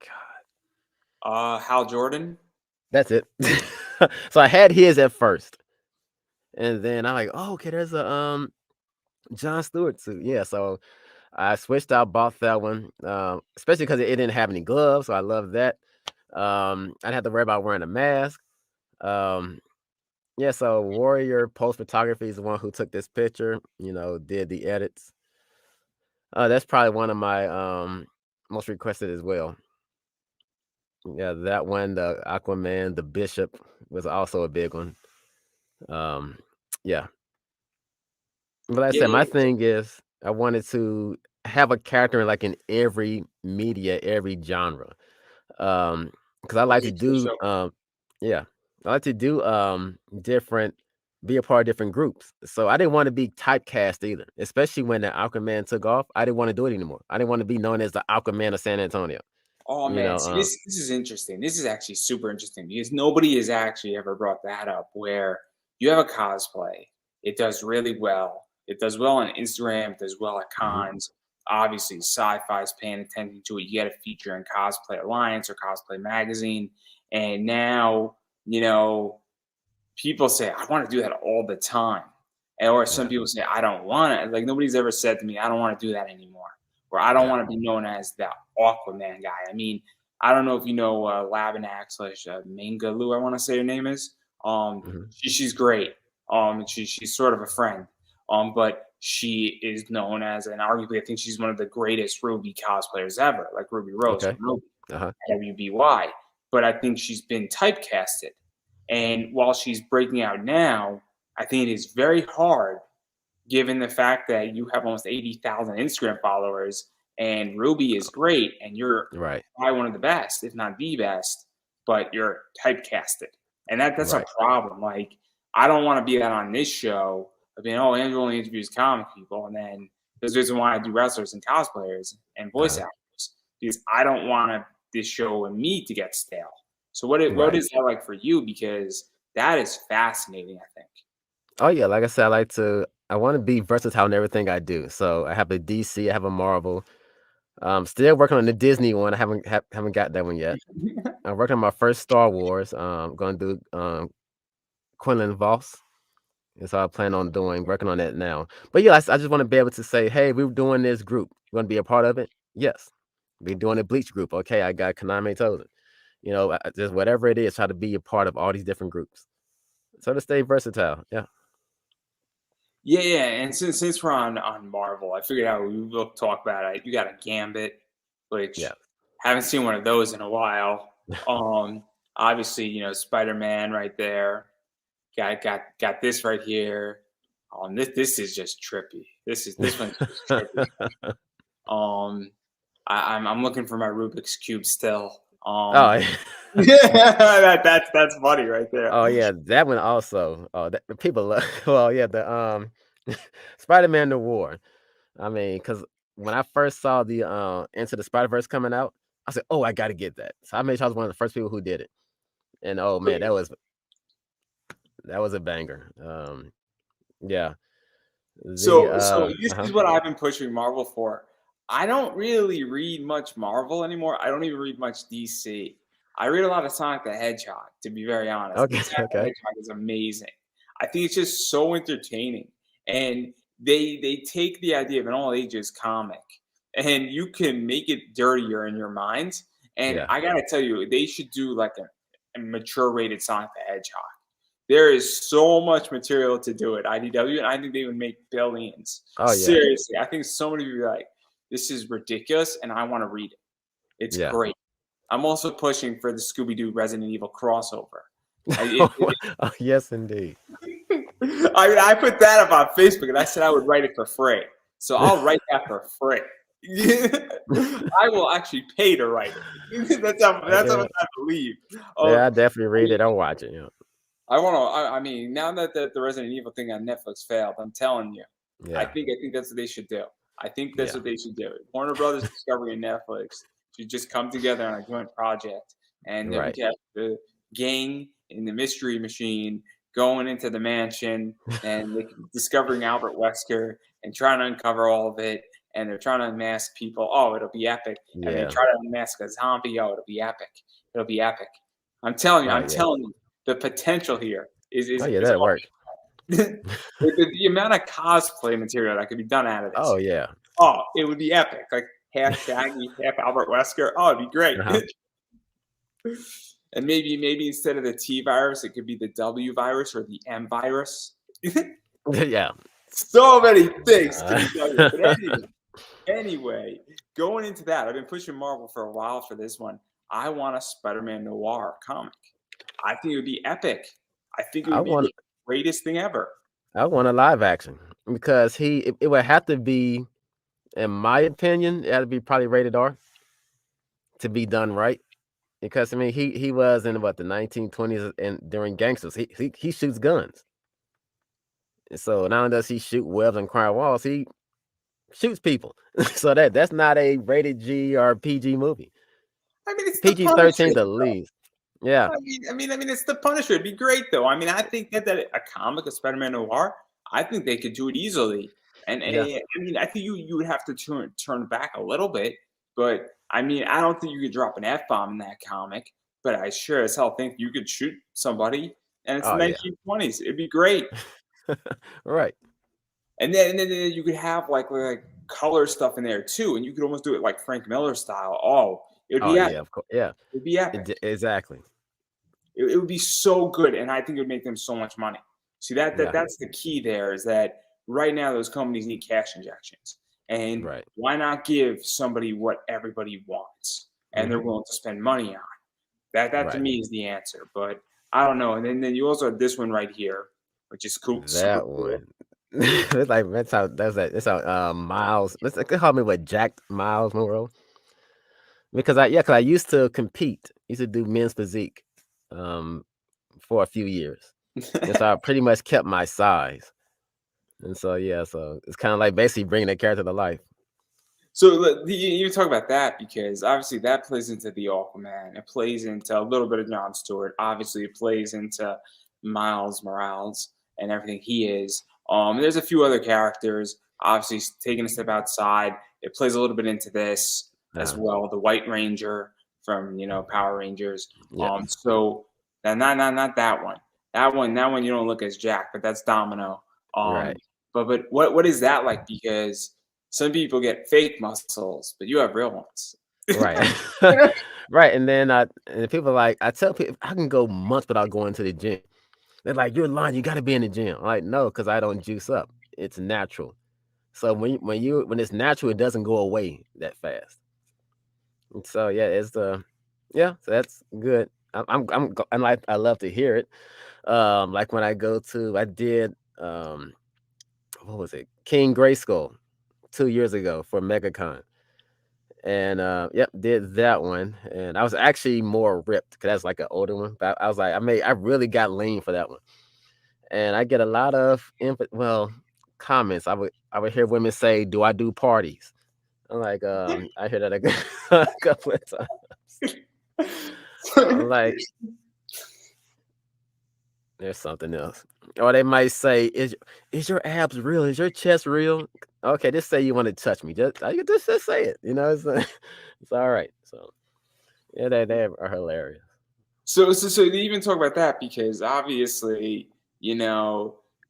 Speaker 2: God,
Speaker 1: Hal Jordan.
Speaker 2: that's it. So I had his at first, and then I'm like, oh okay, there's a John Stewart suit. Yeah, so I switched out, bought that one, especially because it didn't have any gloves, so I love that. I didn't have to worry about wearing a mask. Um, yeah, so Warrior Post Photography is the one who took this picture, did the edits. That's probably one of my most requested as well. Yeah, that one, the Aquaman, the Bishop was also a big one. Um, yeah, but like I
Speaker 1: Yeah,
Speaker 2: said, my
Speaker 1: yeah.
Speaker 2: thing is I wanted to have a character like in every media, every genre. Because I like
Speaker 1: Okay,
Speaker 2: to
Speaker 1: sure,
Speaker 2: do
Speaker 1: so
Speaker 2: yeah, I like to do different be a part of different groups. So I didn't want to be typecast either, especially when the Aquaman took off. I didn't want to do it anymore. I didn't want to be known as the Aquaman of San Antonio.
Speaker 1: oh
Speaker 2: You
Speaker 1: man,
Speaker 2: know,
Speaker 1: see this is interesting. This is actually super interesting because nobody has actually ever brought that up where you have a cosplay, it does really well. It does well on Instagram, it does well at
Speaker 2: mhm,
Speaker 1: cons. Obviously, sci-fi is paying attention to it. You get a feature in Cosplay Alliance or Cosplay Magazine. And now, you know, people say, I want to do that all the time. And, or some
Speaker 2: yeah,
Speaker 1: people say, I don't want to. Like, nobody's ever said to me, I don't want to do that anymore. Or I don't
Speaker 2: yeah,
Speaker 1: want to be known as the Aquaman guy. I mean, I don't know if you know Labanak slash Mangaloo, I want to say her name is.
Speaker 2: mhm,
Speaker 1: She's great. She's sort of a friend. But she is known as, and arguably, I think she's one of the greatest Ruby cosplayers ever, like Ruby Rose
Speaker 2: okay,
Speaker 1: from Ruby,
Speaker 2: uh-huh,
Speaker 1: WBY. But I think she's been typecasted. And while she's breaking out now, I think it is very hard given the fact that you have almost 80,000 Instagram followers and Ruby is great and you're
Speaker 2: right,
Speaker 1: probably one of the best, if not the best, but you're typecasted. And that's a
Speaker 2: right,
Speaker 1: problem. Like, I don't want to be that on this show of being, oh, Andrew only interviews comic people. And then there's the reason why I do wrestlers and cosplayers and voice
Speaker 2: uh-huh,
Speaker 1: actors because I don't want this show and me to get stale. So what
Speaker 2: right.
Speaker 1: is that like for you? Because that is fascinating, I think.
Speaker 2: Oh yeah, like I said, I want to be versatile in everything I do. So I have a DC, I have a Marvel. Still working on the Disney one. I haven't got that one yet. I'm working on my first Star Wars. Going to do Quinlan Voss. And so I plan on working on that now. But yeah, I just want to be able to say, hey, we're doing this group. You want to be a part of it? Yes. We're doing a Bleach group. Okay, I got Kaname Tozen. Just whatever it is, try to be a part of all these different groups. So to stay versatile. Yeah.
Speaker 1: Yeah, yeah. And since we're on Marvel, I figured out we will talk about it. You got a Gambit,
Speaker 2: Yeah.
Speaker 1: which haven't seen one of those in a while. Obviously, Spider-Man right there. Got this right here. This is just trippy. This one's just trippy. Um, I'm looking for my Rubik's cube still.
Speaker 2: Oh,
Speaker 1: Yeah, that's funny right there.
Speaker 2: oh yeah, that one also. Oh, the people love. Well, yeah, the Spider-Man: The War. I mean, because when I first saw the Into the Spider-Verse coming out, I said, "Oh, I got to get that." So I made sure I was one of the first people who did it. And oh man, that was a banger. Yeah, the
Speaker 1: So this
Speaker 2: uh-huh.
Speaker 1: is what I've been pushing Marvel for. I don't really read much Marvel anymore. I don't even read much DC. I read a lot of Sonic the Hedgehog, to be very honest.
Speaker 2: Okay,
Speaker 1: And Sonic the
Speaker 2: okay,
Speaker 1: Hedgehog is amazing. I think it's just so entertaining. And they take the idea of an all ages comic and you can make it dirtier in your mind. And
Speaker 2: yeah,
Speaker 1: I gotta tell you, they should do like a mature rated Sonic the Hedgehog There is so much material to do at IDW, and I think they would make billions.
Speaker 2: Oh yeah,
Speaker 1: Seriously, I think so many people are like, this is ridiculous, and I want to read it. It's
Speaker 2: yeah.
Speaker 1: great. I'm also pushing for the Scooby-Doo Resident Evil crossover. I, it,
Speaker 2: Oh, yes, indeed.
Speaker 1: I put that up on Facebook, and I said I would write it for free. So I'll write that for free. I will actually pay to write it. That's how much I believe.
Speaker 2: Yeah, I definitely read it. I'll watch it.
Speaker 1: I want to. I mean, now that the Resident Evil thing on Netflix failed, I'm telling you, I
Speaker 2: Yeah,
Speaker 1: think that's what they should do. I think that's
Speaker 2: yeah,
Speaker 1: what they should do. Warner Brothers Discovery and Netflix should just come together on a joint project, and then we
Speaker 2: right.
Speaker 1: can have the gang in the Mystery Machine going into the mansion and discovering Albert Wesker and trying to uncover all of it. And they're trying to unmask people. Oh, it'll be epic. And they
Speaker 2: Yeah.
Speaker 1: try to unmask a zombie. Oh, it'll be epic. It'll be epic. I'm telling you.
Speaker 2: Oh
Speaker 1: I'm
Speaker 2: yeah.
Speaker 1: telling you. The potential here is
Speaker 2: Oh yeah,
Speaker 1: is
Speaker 2: that works.
Speaker 1: the amount of cosplay material that could be done out of this.
Speaker 2: Oh yeah.
Speaker 1: Oh, it would be epic. Like half Shaggy, half Albert Wesker. Oh, it'd be great.
Speaker 2: Uh-huh.
Speaker 1: And maybe instead of the T virus, it could be the W virus or the M virus.
Speaker 2: Yeah.
Speaker 1: So many things to be done. But anyway, going into that, I've been pushing Marvel for a while for this one. I want a Spider-Man noir comic. I think it would be epic. I think it
Speaker 2: I
Speaker 1: would be
Speaker 2: want
Speaker 1: the greatest thing ever.
Speaker 2: I want a live action because it would have to be, in my opinion, it had to be probably rated R to be done right. Because I mean, he was in what the 1920s and during gangsters, he shoots guns. And so not only does he shoot webs and crime walls, he shoots people. So that's not a rated G or PG movie.
Speaker 1: I mean, it's the
Speaker 2: PG-13
Speaker 1: Punisher.
Speaker 2: the least. Yeah.
Speaker 1: I mean, it's the Punisher. It'd be great, though. I mean, I think that a comic of Spider-Man noir, I think they could do it easily. And
Speaker 2: Yeah.
Speaker 1: I mean, I think you would have to turn back a little bit, but I mean, I don't think you could drop an F-bomb in that comic. But I sure as hell think you could shoot somebody, and it's the
Speaker 2: Oh yeah.
Speaker 1: 1920s. It'd be great.
Speaker 2: Right.
Speaker 1: And then you could have like color stuff in there too, and you could almost do it like Frank Miller style. Oh, it would
Speaker 2: Oh
Speaker 1: be epic.
Speaker 2: yeah, of course. Yeah.
Speaker 1: It'd be epic.
Speaker 2: Exactly.
Speaker 1: It would be so good, and I think it would make them so much money. See
Speaker 2: Yeah.
Speaker 1: that's the key there is that right now those companies need cash injections, and
Speaker 2: Right.
Speaker 1: why not give somebody what everybody wants and they're
Speaker 2: Mhm.
Speaker 1: willing to spend money on? That to
Speaker 2: Right.
Speaker 1: me is the answer. But I don't know. And then you also have this one right here, which is cool, super
Speaker 2: That
Speaker 1: cool.
Speaker 2: one. It's like that's how Miles. They call me what Jacked Miles Monroe. Because I used to compete. Used to do men's physique um for a few years. And so I pretty much kept my size. And so yeah, so it's kind of like basically bringing that character to life.
Speaker 1: So you talk about that because obviously that plays into the Aquaman. It plays into a little bit of Jon Stewart. Obviously, it plays into Miles Morales and everything he is. There's a few other characters. Obviously, taking a step outside, it plays a little bit into this as
Speaker 2: Uh,
Speaker 1: well. The White Ranger from Power Rangers.
Speaker 2: yes.
Speaker 1: So not that one. That one you don't look as Jack, but that's Domino.
Speaker 2: Right.
Speaker 1: But what is that like? Because some people get fake muscles, but you have real ones.
Speaker 2: Right. Right. And then and people I tell people I can go months without going to the gym. They're like, "You're lying. You got to be in the gym." I'm like, no, because I don't juice up. It's natural. So when it's natural, it doesn't go away that fast. And so yeah, it's yeah, so that's good. I'm like I love to hear it. Like when I did what was it? King Grayskull 2 years ago for MegaCon. And yep, did that one. And I was actually more ripped because that's like an older one. But I was like, I really got lean for that one. And I get a lot of comments. I would hear women say, "Do I do parties?" I'm like, I hear that a couple of times. I'm like, there's something else. Or they might say, "Is your abs real? Is your chest real?" Okay, just say you want to touch me. Just say it. It's all right. So yeah, they are hilarious.
Speaker 1: So they even talk about that because obviously,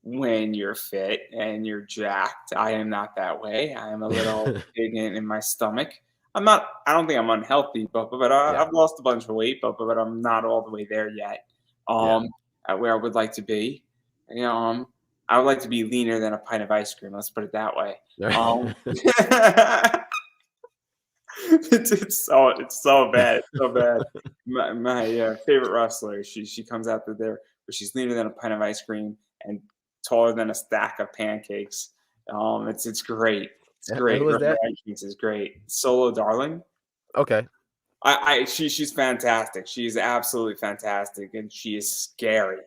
Speaker 1: when you're fit and you're jacked, I am not that way. I am a little big in my stomach. I'm not. I don't think I'm unhealthy, but
Speaker 2: Yeah,
Speaker 1: I've lost a bunch of weight, but I'm not all the way there yet.
Speaker 2: yeah,
Speaker 1: Um, where I would like to be. I would like to be leaner than a pint of ice cream. Let's put it that way. It's so bad. It's so bad. My favorite wrestler, she comes out there where she's leaner than a pint of ice cream and taller than a stack of pancakes. It's great. It's great.
Speaker 2: Who is
Speaker 1: Her
Speaker 2: that?
Speaker 1: entrance is great. Solo Darling.
Speaker 2: Okay.
Speaker 1: She's fantastic. She's absolutely fantastic, and she is scary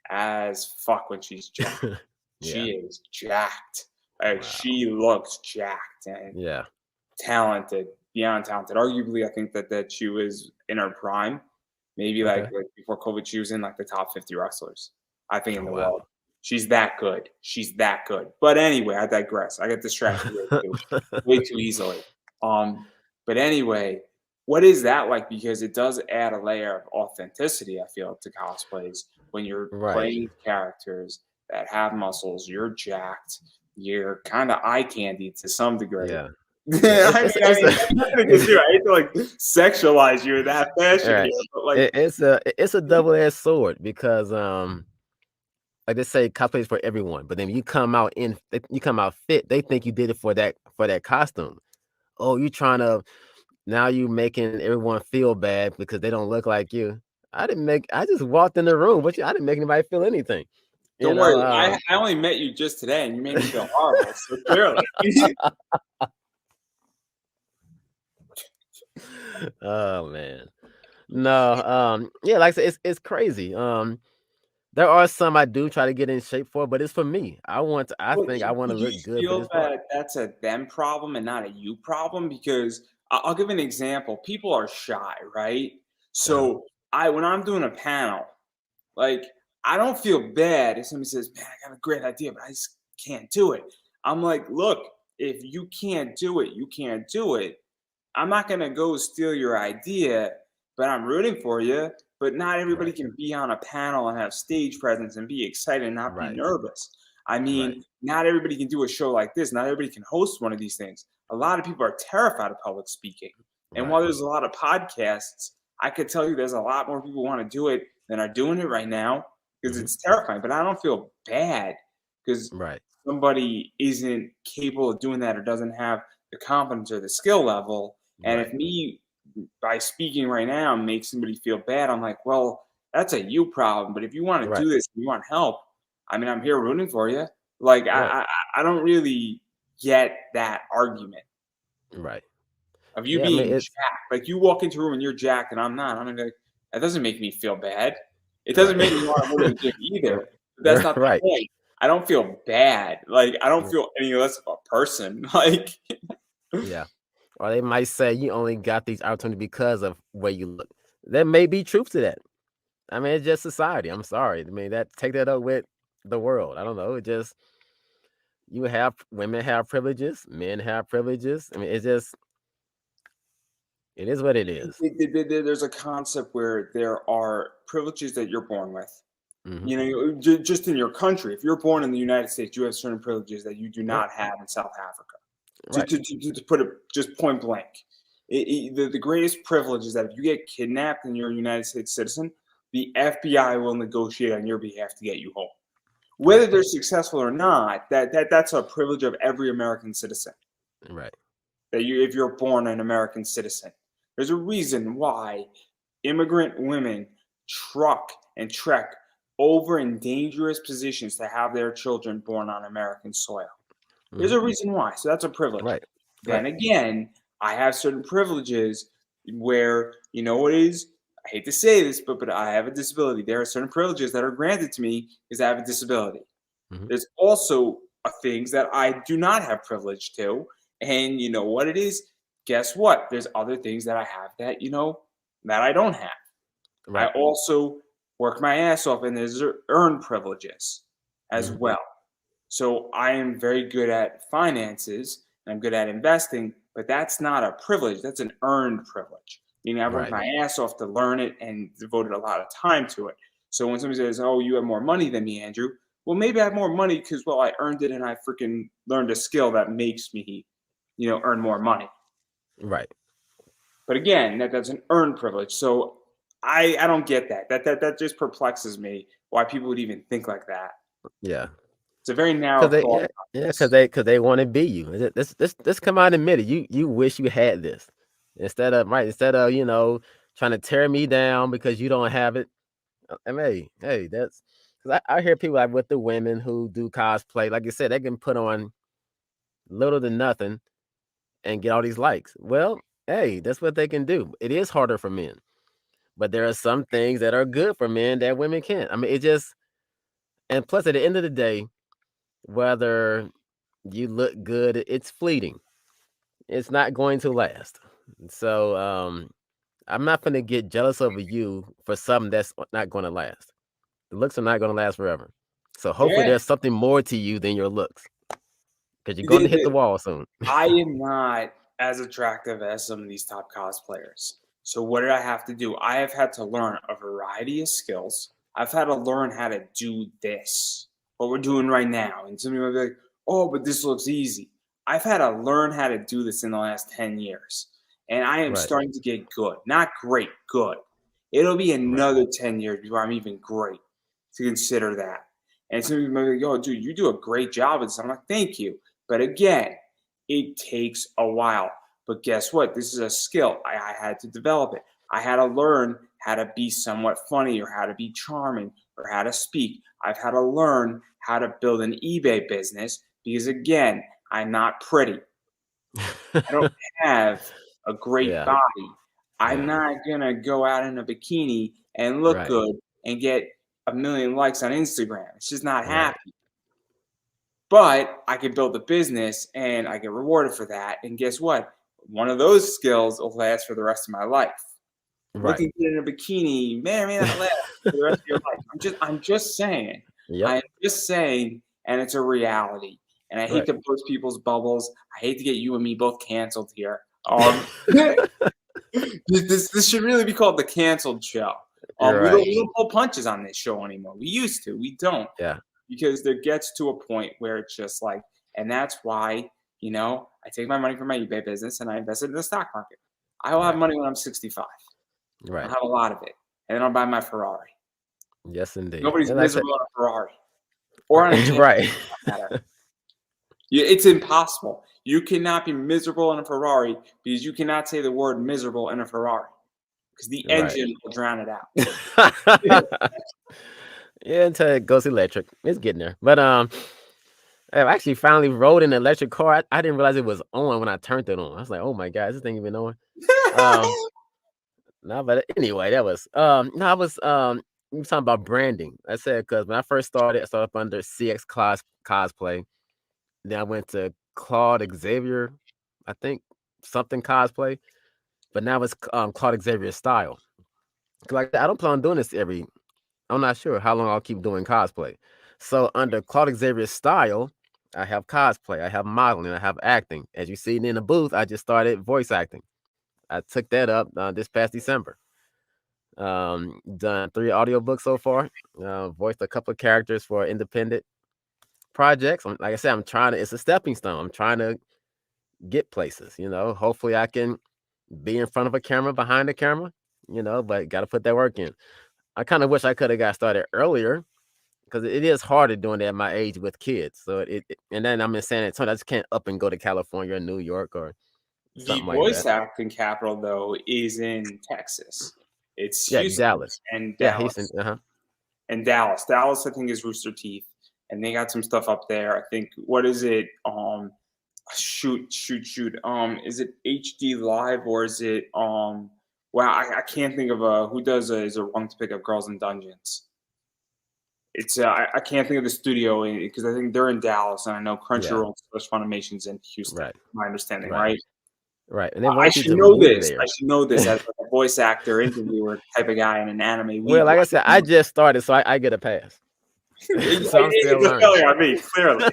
Speaker 1: as fuck when she's jacked.
Speaker 2: Yeah.
Speaker 1: She is jacked.
Speaker 2: Wow.
Speaker 1: She looks jacked and
Speaker 2: Yeah.
Speaker 1: talented, beyond talented. Arguably, I think that she was in her prime. Maybe like before COVID, she was in like the top 50 wrestlers, I think, in the world. She's that good. She's that good. But anyway, I digress. I get distracted way too easily. But anyway, what is that like? Because it does add a layer of authenticity, I feel, to cosplays when you're playing characters that have muscles. You're jacked. You're kind of eye candy to some degree.
Speaker 2: Yeah.
Speaker 1: I hate to like sexualize you in that fashion here, but like
Speaker 2: it's a double-edged sword because like they say cosplay is for everyone, but then you come out fit, they think you did it for that costume. Oh, now you making everyone feel bad because they don't look like you. I just walked in the room, but I didn't make anybody feel anything.
Speaker 1: Don't worry, I only met you just today and you made me feel horrible, so clearly.
Speaker 2: Oh man. No, yeah, like I said, it's crazy. There are some I do try to get in shape for, but it's for me. I think I want to look good for this part.
Speaker 1: Feel that that's a them problem and not a you problem? Because I'll give an example. People are shy, right? So when I'm doing a panel, like I don't feel bad if somebody says, "Man, I got a great idea, but I just can't do it." I'm like, "Look, if you can't do it, you can't do it. I'm not gonna go steal your idea, but I'm rooting for you." But not everybody can be on a panel and have stage presence and be excited and not be nervous. I mean, not everybody can do a show like this. Not everybody can host one of these things. A lot of people are terrified of public speaking. And while there's a lot of podcasts, I could tell you there's a lot more people who want to do it than are doing it right now because it's terrifying. But I don't feel bad because somebody isn't capable of doing that or doesn't have the confidence or the skill level. And if me, by speaking right now, makes somebody feel bad, I'm like, well, that's a you problem. But if you want to do this, and you want help, I mean, I'm here rooting for you. Like, I don't really get that argument. Of you being jacked. Like, you walk into a room and you're jacked and I'm not. I'm gonna be like, that doesn't make me feel bad. It doesn't make me want to go to the gym either. But that's not the point. I don't feel bad. Like, I don't feel any less of a person. Like,
Speaker 2: yeah. Or they might say you only got these opportunities because of where you look. There may be truth to that. I mean, it's just society. I'm sorry. I mean, take that up with the world. I don't know. It just women have privileges, men have privileges. I mean, it is what it is.
Speaker 1: There's a concept where there are privileges that you're born with. You know, just in your country. If you're born in the United States, you have certain privileges that you do not have in South Africa. To put it just point blank, the greatest privilege is that if you get kidnapped and you're a United States citizen, the FBI will negotiate on your behalf to get you home. Whether they're successful or not, that's a privilege of every American citizen. That if you're born an American citizen, there's a reason why immigrant women truck and trek over in dangerous positions to have their children born on American soil. There's a reason why. So that's a privilege. Then again, I have certain privileges where, you know what it is? I hate to say this, but I have a disability. There are certain privileges that are granted to me because I have a disability. There's also things that I do not have privilege to. And you know what it is? Guess what? There's other things that I have that, that I don't have. I also work my ass off and there's earned privileges as well. So I am very good at finances and I'm good at investing, but that's not a privilege. That's an earned privilege. Meaning I worked my ass off to learn it and devoted a lot of time to it. So when somebody says, "Oh, you have more money than me, Andrew," well, maybe I have more money because, well, I earned it and I freaking learned a skill that makes me, earn more money. But again, that's an earned privilege. So I don't get that. That just perplexes me. why people would even think like that.
Speaker 2: Yeah.
Speaker 1: It's a very narrow
Speaker 2: Cause they
Speaker 1: thought
Speaker 2: cause they want to be you. Let's come out and admit it. You wish you had this instead of trying to tear me down because you don't have it. I mean, hey, that's because I hear people like with the women who do cosplay. Like you said, they can put on little to nothing and get all these likes. Well, hey, that's what they can do. It is harder for men, but there are some things that are good for men that women can't. I mean, it just and plus at the end of the day, whether you look good, it's fleeting. It's not going to last. So I'm not gonna get jealous over you for something that's not gonna last. The looks are not gonna last forever. So hopefully
Speaker 1: Yeah.
Speaker 2: there's something more to you than your looks. Because you're gonna
Speaker 1: The-
Speaker 2: hit the
Speaker 1: the-
Speaker 2: wall soon.
Speaker 1: I am not as attractive as some of these top cosplayers. So what did I have to do? I have had to learn a variety of skills. I've had to learn how to do this, what we're doing right now. And some people will be like, oh, but this looks easy. I've had to learn how to do this in the last 10 years. And I am
Speaker 2: Right,
Speaker 1: starting to get good. Not great, good. It'll be
Speaker 2: right.
Speaker 1: another 10 years before I'm even great to consider that. And some people might be like, oh, dude, you do a great job at this. I'm like, thank you. But again, it takes a while. But guess what? This is a skill. I had to develop it. I had to learn how to be somewhat funny or how to be charming or how to speak. I've had to learn how to build an eBay business because, again, I'm not pretty. I don't have a great
Speaker 2: Yeah,
Speaker 1: body. I'm
Speaker 2: yeah,
Speaker 1: not going to go out in a bikini and look
Speaker 2: right,
Speaker 1: good and get a million likes on Instagram. It's just not
Speaker 2: right,
Speaker 1: happening. But I can build a business and I get rewarded for that. And guess what? One of those skills will last for the rest of my life.
Speaker 2: right.
Speaker 1: Looking good in a bikini may or may not last for the rest of your life. I'm just saying.
Speaker 2: Yep,
Speaker 1: I'm just saying, and it's a reality. And I hate
Speaker 2: right.
Speaker 1: to burst people's bubbles. I hate to get you and me both canceled here. This should really be called the canceled show.
Speaker 2: You're
Speaker 1: We
Speaker 2: right.
Speaker 1: don't pull punches on this show anymore. We used to. We don't
Speaker 2: Yeah,
Speaker 1: because there gets to a point where it's just like, and that's why, I take my money from my eBay business and I invest it in the stock market. I will have
Speaker 2: right,
Speaker 1: money when I'm 65. I'll
Speaker 2: right.
Speaker 1: have a lot of it. And then I'll buy my Ferrari.
Speaker 2: Yes, indeed.
Speaker 1: Nobody's
Speaker 2: And like I said,
Speaker 1: miserable on a Ferrari or on a jet
Speaker 2: right.
Speaker 1: for that matter. It's impossible. You cannot be miserable in a Ferrari because you cannot say the word miserable in a Ferrari because the
Speaker 2: Right.
Speaker 1: engine will drown it out.
Speaker 2: Yeah, until it goes electric. It's getting there. But I actually finally rode an electric car. I didn't realize it was on when I turned it on. I was like, oh my God, is this thing even on? Um, no, but anyway, that was no, I was you were talking about branding. I said because when I started up under cosplay. Then I went to Claude Xavier, I think something cosplay, but now it's Claude Xavier style. 'Cause like I don't plan on doing this every. I'm not sure how long I'll keep doing cosplay. So under Claude Xavier style, I have cosplay, I have modeling, I have acting. As you see in the booth, I just started voice acting. I took that up this past December. Done 3 audiobooks so far. Voiced a couple of characters for independent projects. Like I said, I'm trying to. It's a stepping stone. I'm trying to get places. Hopefully I can be in front of a camera, behind the camera. But got to put that work in. I kind of wish I could have got started earlier because it is harder doing that at my age with kids. So and then I'm in San Antonio. I just can't up and go to California or New York or
Speaker 1: The
Speaker 2: something like
Speaker 1: voice
Speaker 2: that.
Speaker 1: acting capital, though, is in Texas. It's
Speaker 2: Yeah,
Speaker 1: Houston
Speaker 2: Dallas.
Speaker 1: and
Speaker 2: Yeah, Houston.
Speaker 1: Dallas.
Speaker 2: Uh-huh.
Speaker 1: And Dallas. Dallas, I think, is Rooster Teeth. And they got some stuff up there. I think, what is it? Shoot. Is it HD Live or is it well, I can't think of who does is a Run to Pick Up Girls in Dungeons. It's I can't think of the studio because I think they're in Dallas and I know
Speaker 2: Yeah.
Speaker 1: Crunchyroll slash Funimation's in Houston.
Speaker 2: Right.
Speaker 1: My understanding,
Speaker 2: Right.
Speaker 1: right?
Speaker 2: Right. And they
Speaker 1: I
Speaker 2: want you
Speaker 1: should
Speaker 2: to
Speaker 1: know
Speaker 2: move
Speaker 1: this. I
Speaker 2: there.
Speaker 1: should know this as like a voice actor, interviewer type of guy in an anime
Speaker 2: Well,
Speaker 1: weeb.
Speaker 2: like I said, I just started, so I get a pass. So I'm still
Speaker 1: It's a
Speaker 2: learning.
Speaker 1: failure on me, clearly.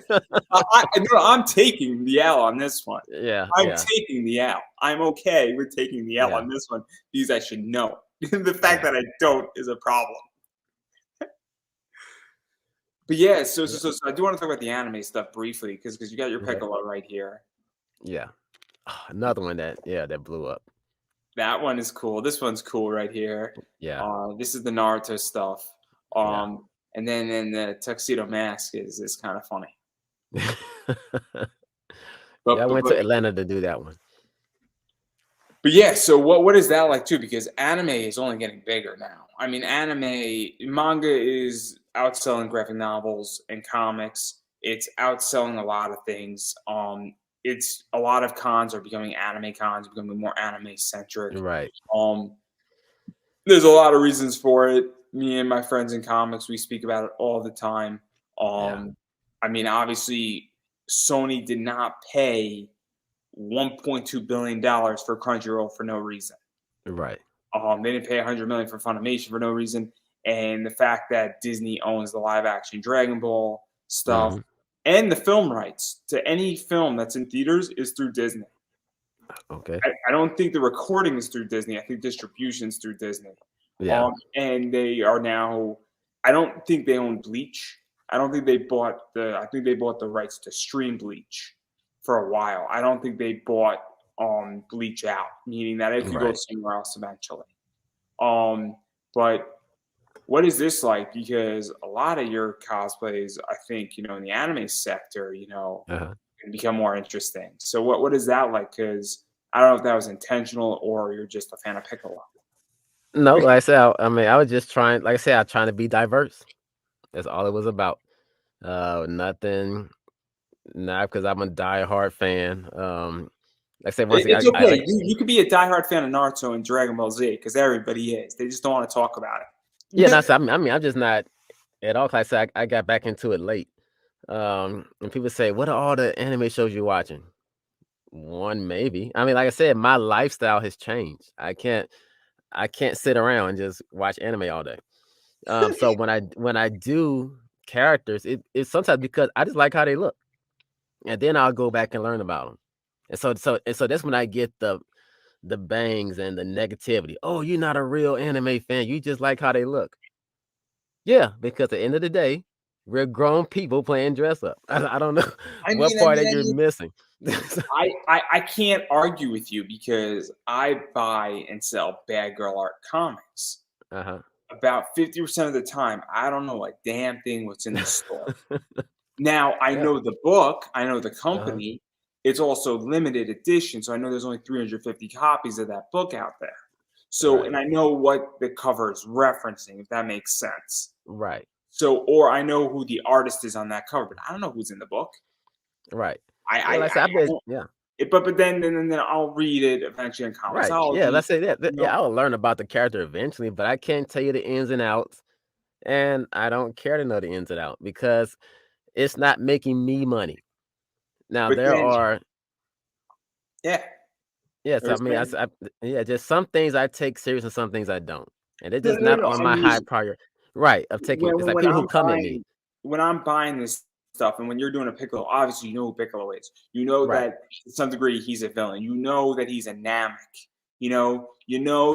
Speaker 1: I'm taking the L on this one.
Speaker 2: Yeah.
Speaker 1: I'm
Speaker 2: Yeah.
Speaker 1: taking the L. I'm okay with taking the L
Speaker 2: Yeah.
Speaker 1: on this one because I should know. The fact
Speaker 2: Yeah.
Speaker 1: that I don't is a problem. But yeah, so I do want to talk about the anime stuff briefly because you got your
Speaker 2: Okay.
Speaker 1: Piccolo right here.
Speaker 2: Yeah. Another one that blew up.
Speaker 1: That one is cool. This one's cool right here.
Speaker 2: Yeah.
Speaker 1: This is the Naruto stuff.
Speaker 2: Yeah.
Speaker 1: and then in the tuxedo mask is kind of funny.
Speaker 2: Yeah, I
Speaker 1: But but
Speaker 2: went
Speaker 1: but
Speaker 2: to Atlanta to do that one.
Speaker 1: But yeah, so what is that like too? Because anime is only getting bigger now. I mean, manga is outselling graphic novels and comics. It's outselling a lot of things. It's a lot of cons are becoming anime cons, becoming more anime centric.
Speaker 2: Right.
Speaker 1: Um, there's a lot of reasons for it. Me and my friends in comics, we speak about it all the time.
Speaker 2: Yeah.
Speaker 1: I mean, obviously, Sony did not pay $1.2 billion for Crunchyroll for no reason.
Speaker 2: Right.
Speaker 1: They didn't pay $100 million for Funimation for no reason, and the fact that Disney owns the live action Dragon Ball stuff
Speaker 2: Hmm.
Speaker 1: and the film rights to any film that's in theaters is through Disney.
Speaker 2: Okay.
Speaker 1: I don't think the recording is through Disney. I think distribution is through Disney.
Speaker 2: Yeah.
Speaker 1: And they are now. I don't think they own Bleach. I don't think they bought the. I think they bought the rights to stream Bleach for a while. I don't think they bought Bleach out, meaning that it could go
Speaker 2: Right.
Speaker 1: somewhere else eventually. But what is this like? Because a lot of your cosplays, I think, in the anime sector,
Speaker 2: Uh-huh.
Speaker 1: can become more interesting. So what is that like? Because I don't know if that was intentional or you're just a fan of Piccolo.
Speaker 2: No, like I said, I mean, I was just trying, like I said, I'm trying to be diverse. That's all it was about. Nothing, not because I'm a diehard fan. Like I said, once again,
Speaker 1: It's
Speaker 2: I
Speaker 1: okay.
Speaker 2: like,
Speaker 1: You could be a diehard fan of Naruto and Dragon Ball Z because everybody is. They just don't want to talk about
Speaker 2: yeah,
Speaker 1: it.
Speaker 2: that's, I mean, I'm just not at all. 'Cause I said, I got back into it late. And people say, what are all the anime shows you're watching? One, maybe. I mean, like I said, my lifestyle has changed. I can't sit around and just watch anime all day. So when I do characters, it's sometimes because I just like how they look, and then I'll go back and learn about them. And so that's when I get the bangs and the negativity. Oh, you're not a real anime fan. You just like how they look. Yeah, because at the end of the day, we're grown people playing dress up. I don't know
Speaker 1: I
Speaker 2: what
Speaker 1: mean, I
Speaker 2: part
Speaker 1: mean,
Speaker 2: that
Speaker 1: I
Speaker 2: you're
Speaker 1: mean,
Speaker 2: missing.
Speaker 1: I can't argue with you because I buy and sell bad girl art comics.
Speaker 2: Uh-huh.
Speaker 1: About 50% of the time, I don't know a damn thing what's in the store. Now, I
Speaker 2: Yeah.
Speaker 1: know the book, I know the
Speaker 2: Uh-huh.
Speaker 1: company. It's also limited edition, so I know there's only 350 copies of that book out there. So, and
Speaker 2: Right.
Speaker 1: I know what the cover is referencing, if that makes sense.
Speaker 2: Right.
Speaker 1: So, or I know who the artist is on that cover, but I don't know who's in the book.
Speaker 2: Right.
Speaker 1: I
Speaker 2: Yeah, like I said, I
Speaker 1: I
Speaker 2: bet,
Speaker 1: don't.
Speaker 2: yeah.
Speaker 1: But then I'll read it eventually in
Speaker 2: Right. Yeah,
Speaker 1: comiXology.
Speaker 2: let's say that.
Speaker 1: You know,
Speaker 2: Yeah, I'll learn about the character eventually, but I can't tell you the ins and outs, and I don't care to know the ins and out because it's not making me money. Now
Speaker 1: but
Speaker 2: there
Speaker 1: then
Speaker 2: are,
Speaker 1: yeah,
Speaker 2: yes, I
Speaker 1: there's
Speaker 2: mean,
Speaker 1: been
Speaker 2: yeah, just some things I take serious and some things I don't, and they're
Speaker 1: no
Speaker 2: just
Speaker 1: no
Speaker 2: not
Speaker 1: no.
Speaker 2: on
Speaker 1: I
Speaker 2: my
Speaker 1: mean,
Speaker 2: high priority. Right, of taking. It's like
Speaker 1: when
Speaker 2: people who come at me.
Speaker 1: When I'm buying this stuff, and when you're doing a Piccolo, obviously you know who Piccolo is. You know
Speaker 2: Right.
Speaker 1: that to some degree he's a villain. You know that he's a Namek. You know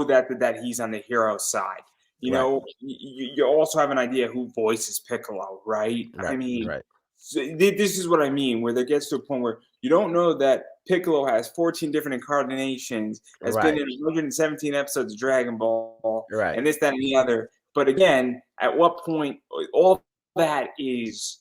Speaker 1: that he's on the hero side.
Speaker 2: Right.
Speaker 1: You also have an idea who voices Piccolo, right? I
Speaker 2: Right.
Speaker 1: mean,
Speaker 2: Right.
Speaker 1: so this is what I mean, where there gets to a point where you don't know that Piccolo has 14 different incarnations, has been
Speaker 2: Right.
Speaker 1: in 117 episodes of Dragon Ball,
Speaker 2: Right.
Speaker 1: and this, that, and the other. But again, at what point all that is,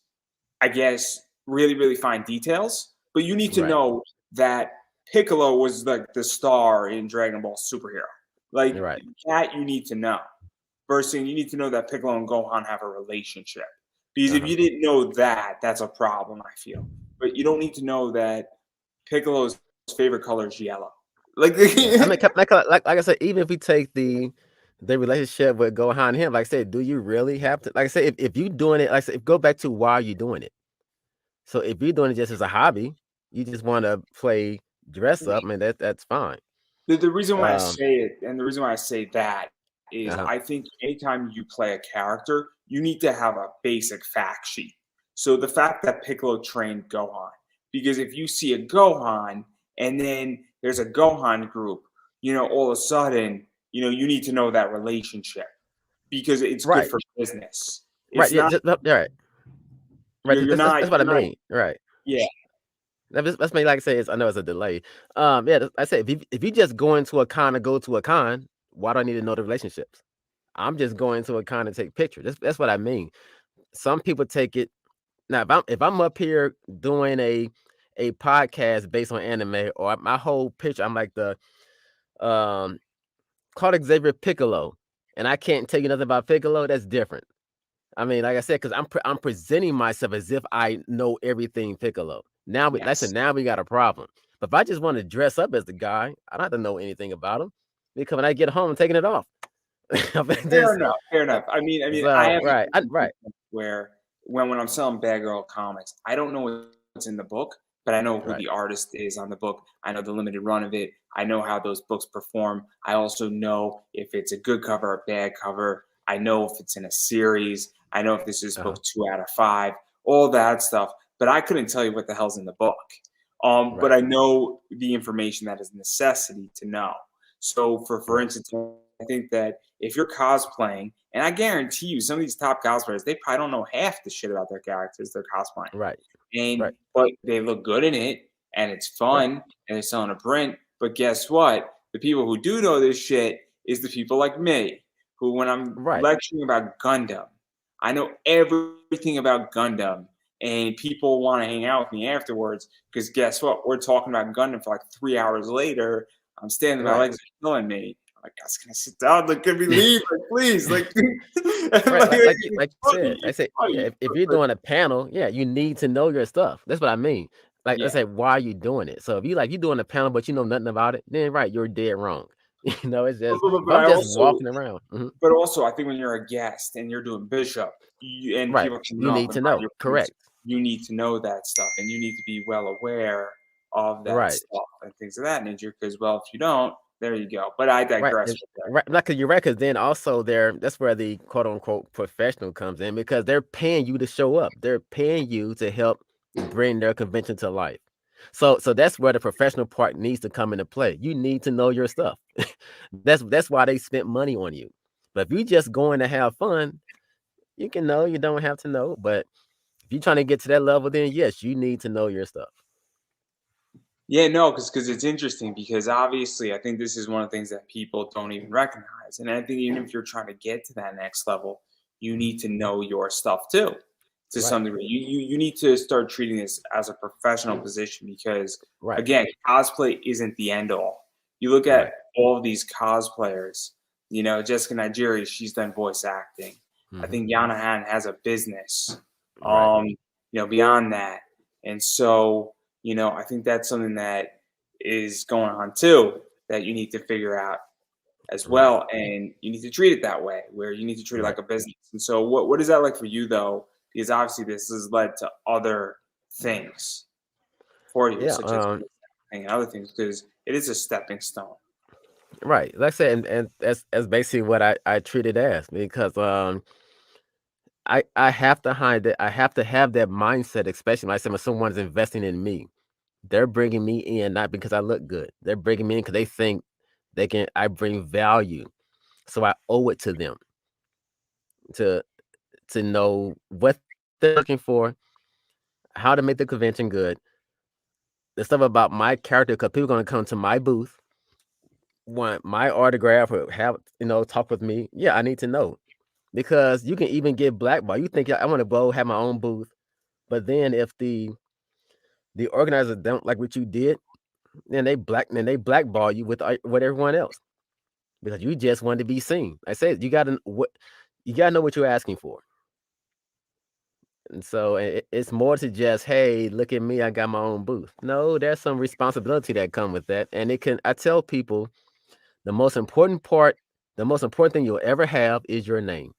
Speaker 1: I guess, really, really fine details. But you need to
Speaker 2: Right.
Speaker 1: know that Piccolo was like the star in Dragon Ball Superhero. Like
Speaker 2: Right.
Speaker 1: that, you need to know. First thing, you need to know that Piccolo and Gohan have a relationship. Because if
Speaker 2: Uh-huh.
Speaker 1: you didn't know that, that's a problem, I feel. But you don't need to know that Piccolo's favorite color is yellow. Like,
Speaker 2: Yeah, I mean, like I said, even if we take the relationship with Gohan and him, like I said, do you really have to? Like I said, if you doing it, like I said, go back to why are you doing it? So if you're doing it just as a hobby, you just want to play dress up, man, that's fine.
Speaker 1: the reason why I
Speaker 2: Um,
Speaker 1: say it, and the reason why I say that is
Speaker 2: uh-huh.
Speaker 1: I think anytime you play a character, you need to have a basic fact sheet. So the fact that Piccolo trained Gohan, because if you see a Gohan and then there's a Gohan group, all of a sudden, you need to know that relationship because it's good
Speaker 2: Right,
Speaker 1: for business.
Speaker 2: right,
Speaker 1: It's
Speaker 2: yeah,
Speaker 1: not
Speaker 2: just, right, right.
Speaker 1: you're not
Speaker 2: That's what I
Speaker 1: you're not
Speaker 2: mean. Right.
Speaker 1: yeah.
Speaker 2: That's me. Like I say, I know it's a delay. Yeah, I said if you just go into a con to go to a con, why do I need to know the relationships? I'm just going to a con to take pictures. That's what I mean. some people take it now. If I'm up here doing a podcast based on anime, or my whole picture, I'm like the um Claude Xavier Piccolo, and I can't tell you nothing about Piccolo. That's different. I mean, like I said, because I'm presenting myself as if I know everything Piccolo. Now
Speaker 1: Yes.
Speaker 2: now we got a problem. But if I just want to dress up as the guy, I don't have to know anything about him. Because when I get home, I'm taking it off.
Speaker 1: Fair
Speaker 2: This,
Speaker 1: enough. Fair
Speaker 2: uh,
Speaker 1: enough. I
Speaker 2: so
Speaker 1: have
Speaker 2: right, right,
Speaker 1: where when I'm selling Bad Girl comics, I don't know what's in the book, but I know who
Speaker 2: right,
Speaker 1: the artist is on the book. I know the limited run of it. I know how those books perform. I also know if it's a good cover or bad cover. I know if it's in a series. I know if this is
Speaker 2: uh-huh,
Speaker 1: book 2 out of 5. All that stuff. But I couldn't tell you what the hell's in the book. But
Speaker 2: right,
Speaker 1: I know the information that is necessity to know. So for
Speaker 2: right,
Speaker 1: instance, I think that if you're cosplaying, and I guarantee you, some of these top cosplayers, they probably don't know half the shit about their characters they're cosplaying.
Speaker 2: right,
Speaker 1: And
Speaker 2: right,
Speaker 1: but they look good in it, and it's
Speaker 2: right,
Speaker 1: fun, and they're selling a print. But guess what? The people who do know this shit is the people like me, who when I'm
Speaker 2: right,
Speaker 1: lecturing about Gundam, I know everything about Gundam, and people want to hang out with me afterwards because guess what? We're talking about Gundam for like 3 hours later. I'm standing, my
Speaker 2: right.
Speaker 1: legs are killing me. I'm like, guys, can I sit down? Like, can we leave? Like, please, like,
Speaker 2: Right,
Speaker 1: it's
Speaker 2: like you said,
Speaker 1: funny.
Speaker 2: I
Speaker 1: It's
Speaker 2: said, yeah.
Speaker 1: funny,
Speaker 2: If you're
Speaker 1: but
Speaker 2: doing a panel, yeah, you need to know your stuff. That's what I mean. Like, let's
Speaker 1: yeah.
Speaker 2: say, why are you doing it? So if you doing a panel, but you know nothing about it, then right, you're dead wrong. It's
Speaker 1: But,
Speaker 2: just
Speaker 1: but,
Speaker 2: if
Speaker 1: but
Speaker 2: I'm
Speaker 1: I
Speaker 2: just
Speaker 1: also,
Speaker 2: walking around,
Speaker 1: but also, I think when you're a guest and you're doing Bishop, and
Speaker 2: right,
Speaker 1: people come
Speaker 2: you
Speaker 1: up
Speaker 2: need
Speaker 1: and
Speaker 2: to
Speaker 1: buy
Speaker 2: know.
Speaker 1: your prints,
Speaker 2: Correct.
Speaker 1: you need to know that stuff, and you need to be well aware of that
Speaker 2: Right.
Speaker 1: stuff and things of that nature. Because, well, if you don't, there you go. But I
Speaker 2: Right,
Speaker 1: digress
Speaker 2: and
Speaker 1: right there.
Speaker 2: right, like, 'cause you're right, 'cause then also that's where the quote unquote professional comes in because they're paying you to show up. They're paying you to help bring their convention to life. So that's where the professional part needs to come into play. You need to know your stuff. That's why they spent money on you. But if you just going to have fun, you can know, you don't have to know. But if you're trying to get to that level, then yes, you need to know your stuff.
Speaker 1: Yeah, no, because it's interesting because obviously I think this is one of the things that people don't even recognize. And I think even if you're trying to get to that next level, you need to know your stuff too, to
Speaker 2: Right,
Speaker 1: some degree. You need to start treating this as a professional position because
Speaker 2: right,
Speaker 1: again, cosplay isn't the end all. You look at
Speaker 2: right.
Speaker 1: all of these cosplayers, Jessica Nigeri, she's done voice acting. I
Speaker 2: Hmm.
Speaker 1: think Yana Han has a business.
Speaker 2: Right,
Speaker 1: Beyond that. And so I think that's something that is going on too that you need to figure out as
Speaker 2: right,
Speaker 1: well, and you need to treat it that way, where you need to treat it
Speaker 2: right.
Speaker 1: like a business. And so, what is that like for you though? Because obviously, this has led to other things for you,
Speaker 2: Yeah.
Speaker 1: such as and other things, because it is a stepping stone.
Speaker 2: Right. Like I said, and that's basically what I treat it as because I have to hide that I have to have that mindset, especially like I said, when someone's investing in me. They're bringing me in not because I look good. They're bringing me in because they think I bring value. So I owe it to them to know what they're looking for, how to make the convention good, the stuff about my character, because people are gonna come to my booth, want my autograph or have talk with me. Yeah, I need to know. Because you can even get blackballed. You think I want to go have my own booth, but then if the organizers don't like what you did, then they blackball you with everyone else because you just want to be seen. I said you gotta know what you're asking for, and so it's more to just hey, look at me, I got my own booth. No, there's some responsibility that come with that, and it can. I tell people the most important part, the most important thing you'll ever have is your name.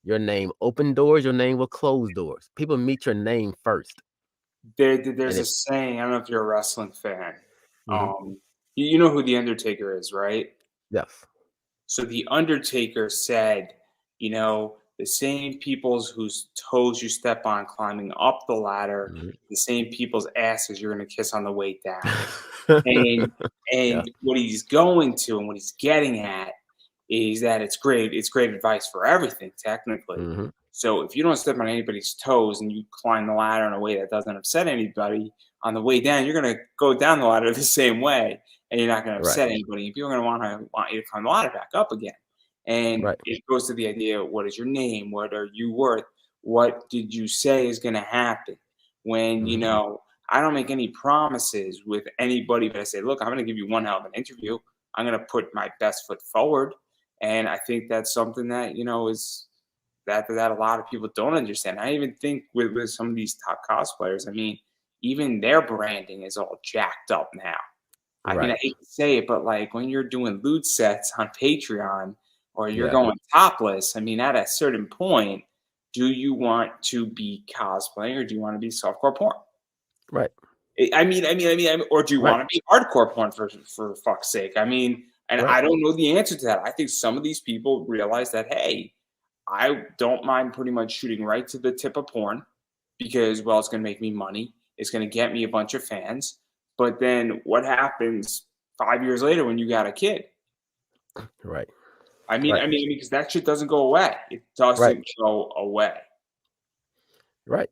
Speaker 2: Your name open doors, your name will close doors. People meet your name first. And
Speaker 1: There's a
Speaker 2: if
Speaker 1: saying. I don't know if you're a wrestling fan.
Speaker 2: mhm,
Speaker 1: You know who the Undertaker is, right?
Speaker 2: yes.
Speaker 1: So the Undertaker said, the same people's whose toes you step on climbing up the ladder,
Speaker 2: Mhm.
Speaker 1: the same people's asses you're going to kiss on the way down. And
Speaker 2: Yeah.
Speaker 1: and what he's going to and what he's getting at is that it's great. It's great advice for everything, technically.
Speaker 2: Mhm.
Speaker 1: So if you don't step on anybody's toes and you climb the ladder in a way that doesn't upset anybody, on the way down, you're going to go down the ladder the same way, and you're not going to
Speaker 2: Right.
Speaker 1: upset anybody. And people are going to want you to climb the ladder back up again. And
Speaker 2: Right.
Speaker 1: it goes to the idea: what is your name? What are you worth? what did you say is going to happen? When, you
Speaker 2: Mhm.
Speaker 1: know, I don't make any promises with anybody, but I say, look, I'm going to give you one hell of an interview. I'm going to put my best foot forward. And I think that's something that, you know, is that a lot of people don't understand. I even think with some of these top cosplayers, I mean, even their branding is all jacked up now. I mean, I
Speaker 2: Right.
Speaker 1: hate to say it, but like when you're doing loot sets on Patreon or you're
Speaker 2: Yeah.
Speaker 1: going topless, I mean, at a certain point, do you want to be cosplaying or do you want to be softcore porn?
Speaker 2: Right.
Speaker 1: Or do you
Speaker 2: Right.
Speaker 1: want to be hardcore porn for fuck's sake? I mean, and
Speaker 2: Right.
Speaker 1: I don't know the answer to that. I think some of these people realize that, hey, I don't mind pretty much shooting right to the tip of porn because, well, it's going to make me money. It's going to get me a bunch of fans. But then what happens 5 years later when you got a kid?
Speaker 2: Right.
Speaker 1: Because that shit doesn't go away. It
Speaker 2: Right.
Speaker 1: doesn't go away.
Speaker 2: Right.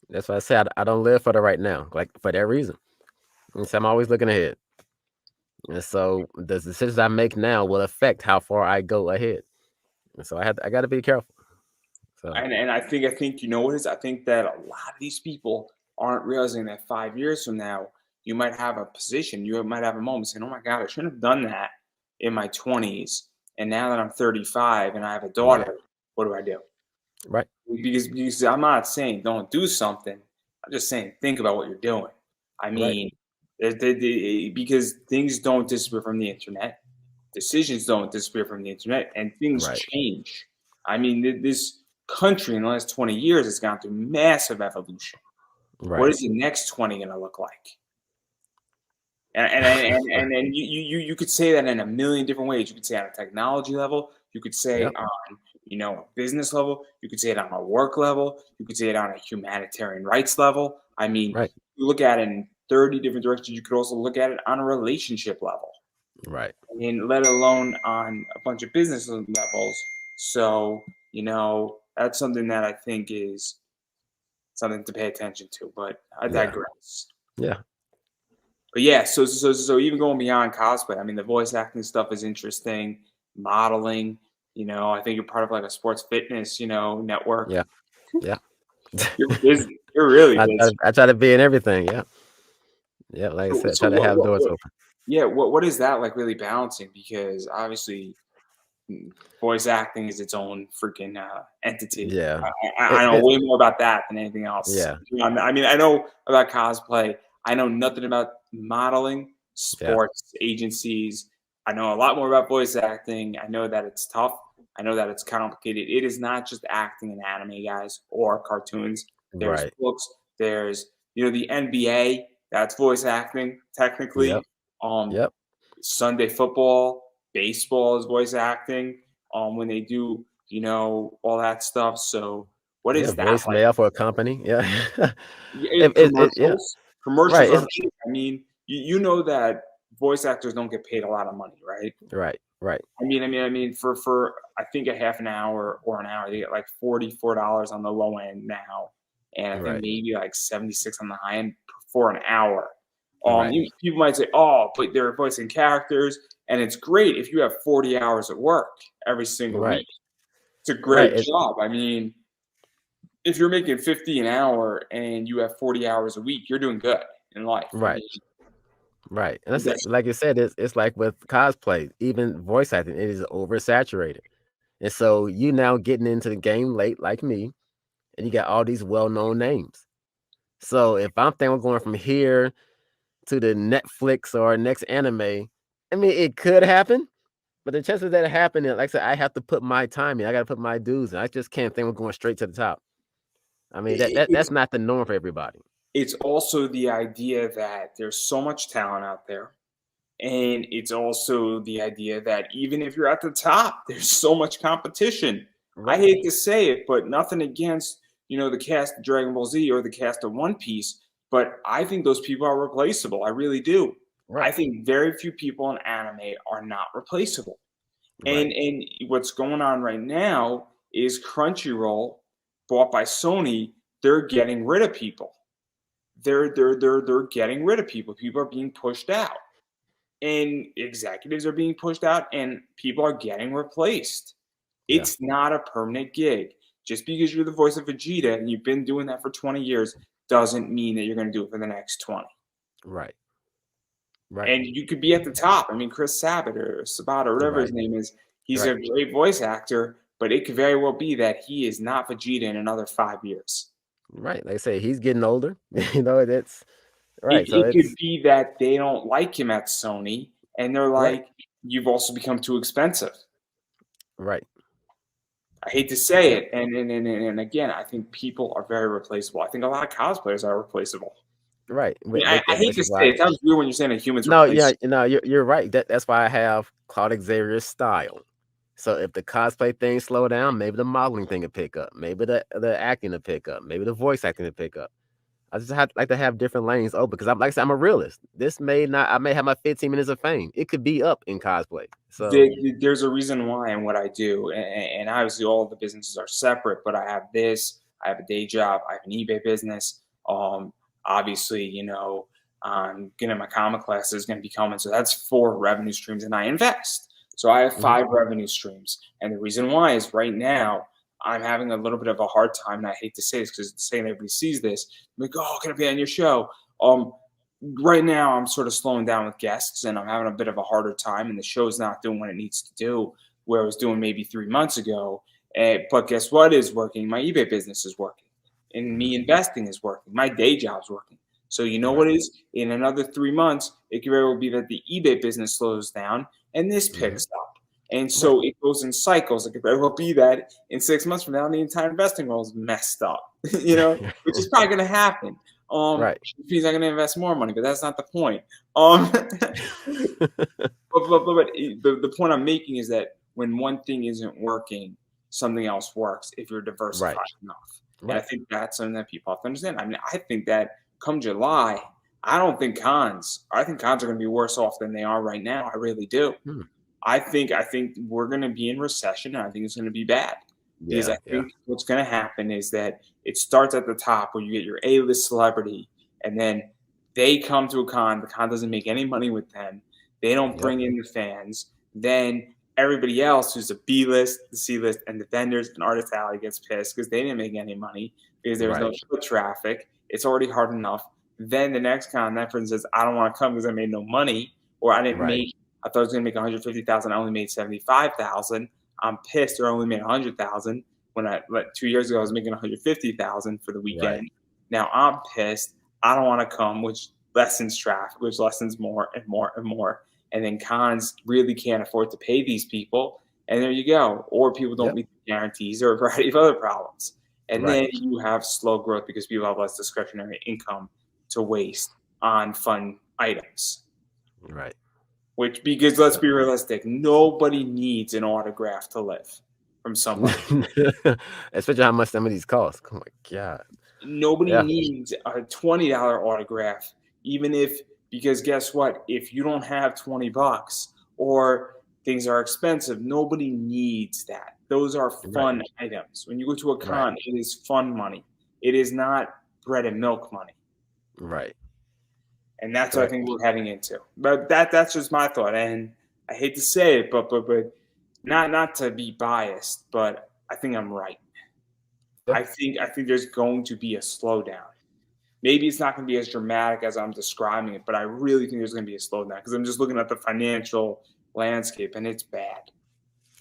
Speaker 2: That's why I say I don't live for the right now, like for that reason. And so I'm always looking ahead. And so the decisions I make now will affect how far I go ahead. And so I got to be careful. So
Speaker 1: And I think you know what it is. I think that a lot of these people aren't realizing that 5 years from now you might have a position, you might have a moment saying, "Oh my god, I shouldn't have done that in my 20s." And now that I'm 35 and I have a
Speaker 2: yeah.
Speaker 1: daughter, what do I do?
Speaker 2: Right.
Speaker 1: Because I'm not saying don't do something. I'm just saying think about what you're doing. I
Speaker 2: Right.
Speaker 1: mean, because things don't disappear from the internet, decisions don't disappear from the internet, and things
Speaker 2: Right.
Speaker 1: change. I mean, this country in the last 20 years has gone through massive evolution. What
Speaker 2: Right.
Speaker 1: is the next 20 going to look like? And you could say that in a million different ways. You could say on a technology level. You could say
Speaker 2: Yep.
Speaker 1: on a business level. You could say it on a work level. You could say it on a humanitarian rights level. I mean,
Speaker 2: Right.
Speaker 1: you look at it in 30 different directions. You could also look at it on a relationship level.
Speaker 2: Right.
Speaker 1: I mean, let alone on a bunch of business levels. So, that's something that I think is something to pay attention to. But I
Speaker 2: Yeah.
Speaker 1: digress.
Speaker 2: Yeah.
Speaker 1: But yeah, so even going beyond cosplay, I mean, the voice acting stuff is interesting. Modeling, I think you're part of like a sports fitness, network.
Speaker 2: Yeah. Yeah.
Speaker 1: You're busy. You're really busy.
Speaker 2: I try to be in everything. Yeah. Yeah. Like I
Speaker 1: So,
Speaker 2: said,
Speaker 1: so
Speaker 2: try to
Speaker 1: what,
Speaker 2: have
Speaker 1: what,
Speaker 2: doors
Speaker 1: what
Speaker 2: open.
Speaker 1: yeah, what is that like really balancing? Because obviously voice acting is its own freaking entity.
Speaker 2: Yeah.
Speaker 1: I know way more about that than anything else.
Speaker 2: Yeah.
Speaker 1: I mean, I know about cosplay. I know nothing about modeling,
Speaker 2: Yeah.
Speaker 1: sports, agencies. I know a lot more about voice acting. I know that it's tough. I know that it's complicated. It is not just acting in anime, guys, or cartoons. There's
Speaker 2: Right.
Speaker 1: books. There's the NBA. That's voice acting technically.
Speaker 2: Yep.
Speaker 1: Um,
Speaker 2: Yep.
Speaker 1: Sunday football, baseball is voice acting. When they do, all that stuff. So, what
Speaker 2: Yeah.
Speaker 1: is that like?
Speaker 2: Voicemail for a company. Yeah. Yeah.
Speaker 1: Commercials
Speaker 2: Right.
Speaker 1: are
Speaker 2: It's
Speaker 1: big. I mean, you know that voice actors don't get paid a lot of money, right?
Speaker 2: right. Right.
Speaker 1: For I think a half an hour or an hour, they get like $44 on the low end now, and I think
Speaker 2: Right.
Speaker 1: maybe like 76 on the high end for an hour.
Speaker 2: Right.
Speaker 1: People might say, "Oh, but they're voicing characters," and it's great if you have 40 hours at work every single
Speaker 2: Right.
Speaker 1: week. It's a
Speaker 2: Right.
Speaker 1: great job. I mean, if you're making 50 an hour and you have 40 hours a week, you're doing good in life. I
Speaker 2: Right.
Speaker 1: mean,
Speaker 2: Right. And that's it.
Speaker 1: that's
Speaker 2: Like you said, it's like with cosplay, even voice acting, it is oversaturated. And so you now getting into the game late like me, and you got all these well-known names. So if I'm thinking we're going from here to the Netflix or next anime, I mean it could happen, but the chances of that happening, like I said, I have to put my time in. I gotta put my dues in. I just can't think we're going straight to the top. I mean
Speaker 1: it's
Speaker 2: that's not the norm for everybody.
Speaker 1: it's also the idea that there's so much talent out there. And it's also the idea that even if you're at the top, there's so much competition. I
Speaker 2: Right.
Speaker 1: hate to say it, but nothing against, the cast of Dragon Ball Z or the cast of One Piece, but I think those people are replaceable. I really do. I
Speaker 2: Right.
Speaker 1: think very few people in anime are not replaceable. And
Speaker 2: Right.
Speaker 1: and what's going on right now is Crunchyroll, bought by Sony, they're getting rid of people. They're getting rid of people. People are being pushed out and executives are being pushed out and people are getting replaced.
Speaker 2: Yeah.
Speaker 1: It's not a permanent gig. Just because you're the voice of Vegeta and you've been doing that for 20 years doesn't mean that you're going to do it for the next 20.
Speaker 2: Right. Right.
Speaker 1: And you could be at the top. I mean, Chris Sabat or Sabat or whatever his name is, he's a great voice actor, but it could very well be that he is not Vegeta in another 5 years.
Speaker 2: Right. They say he's getting older. That's right. So
Speaker 1: It could be that they don't like him at Sony, and they're like, you've also become too expensive.
Speaker 2: Right.
Speaker 1: I hate to say it, and again, I think people are very replaceable. I think a lot of cosplayers are replaceable.
Speaker 2: Right.
Speaker 1: I hate to say it. It sounds weird when you're saying that humans.
Speaker 2: No, yeah, no, you're right. That's why I have Claude Xavier's style. So if the cosplay thing slow down, maybe the modeling thing will pick up. Maybe the acting will pick up. Maybe the voice acting will pick up. I just like to have different lanes open because I'm like I said, I'm a realist. I may have my 15 minutes of fame. It could be up in cosplay. So
Speaker 1: there's a reason why and what I do, and obviously all of the businesses are separate. But I have this. I have a day job. I have an eBay business. Obviously, getting my comic class is going to be coming, so that's 4 revenue streams, and I invest. So I have 5 revenue streams, and the reason why is right now I'm having a little bit of a hard time, and I hate to say this because saying everybody sees this, I'm like, oh, can I be on your show? Right now I'm sort of slowing down with guests, and I'm having a bit of a harder time, and the show's not doing what it needs to do, where it was doing maybe 3 months ago. But guess what is working? My eBay business is working, and me investing is working. My day job's working. So you know what is? In another 3 months, it could very well be that the eBay business slows down and this picks up. And so it goes in cycles. It could very well be that in 6 months from now, the entire investing world is messed up, which is probably going to happen. Which means I'm going to invest more money, but that's not the point. But the point I'm making is that when one thing isn't working, something else works if you're diversified enough. And I think that's something that people have to understand. I mean, I think that come July, I think cons are going to be worse off than they are right now. I really do. I think we're going to be in recession, and I think it's going to be bad. Because I think what's going to happen is that it starts at the top where you get your A-list celebrity, and then they come to a con. The con doesn't make any money with them. They don't bring in the fans. Then everybody else who's the B-list, the C-list, and the vendors and Artist Alley gets pissed because they didn't make any money because there was no foot traffic. It's already hard enough. Then the next con, that person says, I don't want to come because I made no money, or I didn't make – I thought I was going to make $150,000. I only made $75,000. I'm pissed. Or I only made $100,000 when 2 years ago I was making $150,000 for the weekend. Now I'm pissed. I don't want to come, which lessens traffic, which lessens more and more and more. And then cons really can't afford to pay these people. And there you go. Or people don't meet the guarantees or a variety of other problems. And then you have slow growth because people have less discretionary income to waste on fun items.
Speaker 2: Right.
Speaker 1: Because let's be realistic, nobody needs an autograph to live from somebody.
Speaker 2: Especially how much some of these cost. Oh my God.
Speaker 1: Nobody needs a $20 autograph, because guess what? If you don't have $20 or things are expensive, nobody needs that. Those are fun items. When you go to a con, it is fun money. It is not bread and milk money.
Speaker 2: Right.
Speaker 1: And that's what I think we're heading into. But that's just my thought. And I hate to say it, but not to be biased, but I think I'm right. Yeah. I think there's going to be a slowdown. Maybe it's not going to be as dramatic as I'm describing it, but I really think there's going to be a slowdown because I'm just looking at the financial landscape and it's bad.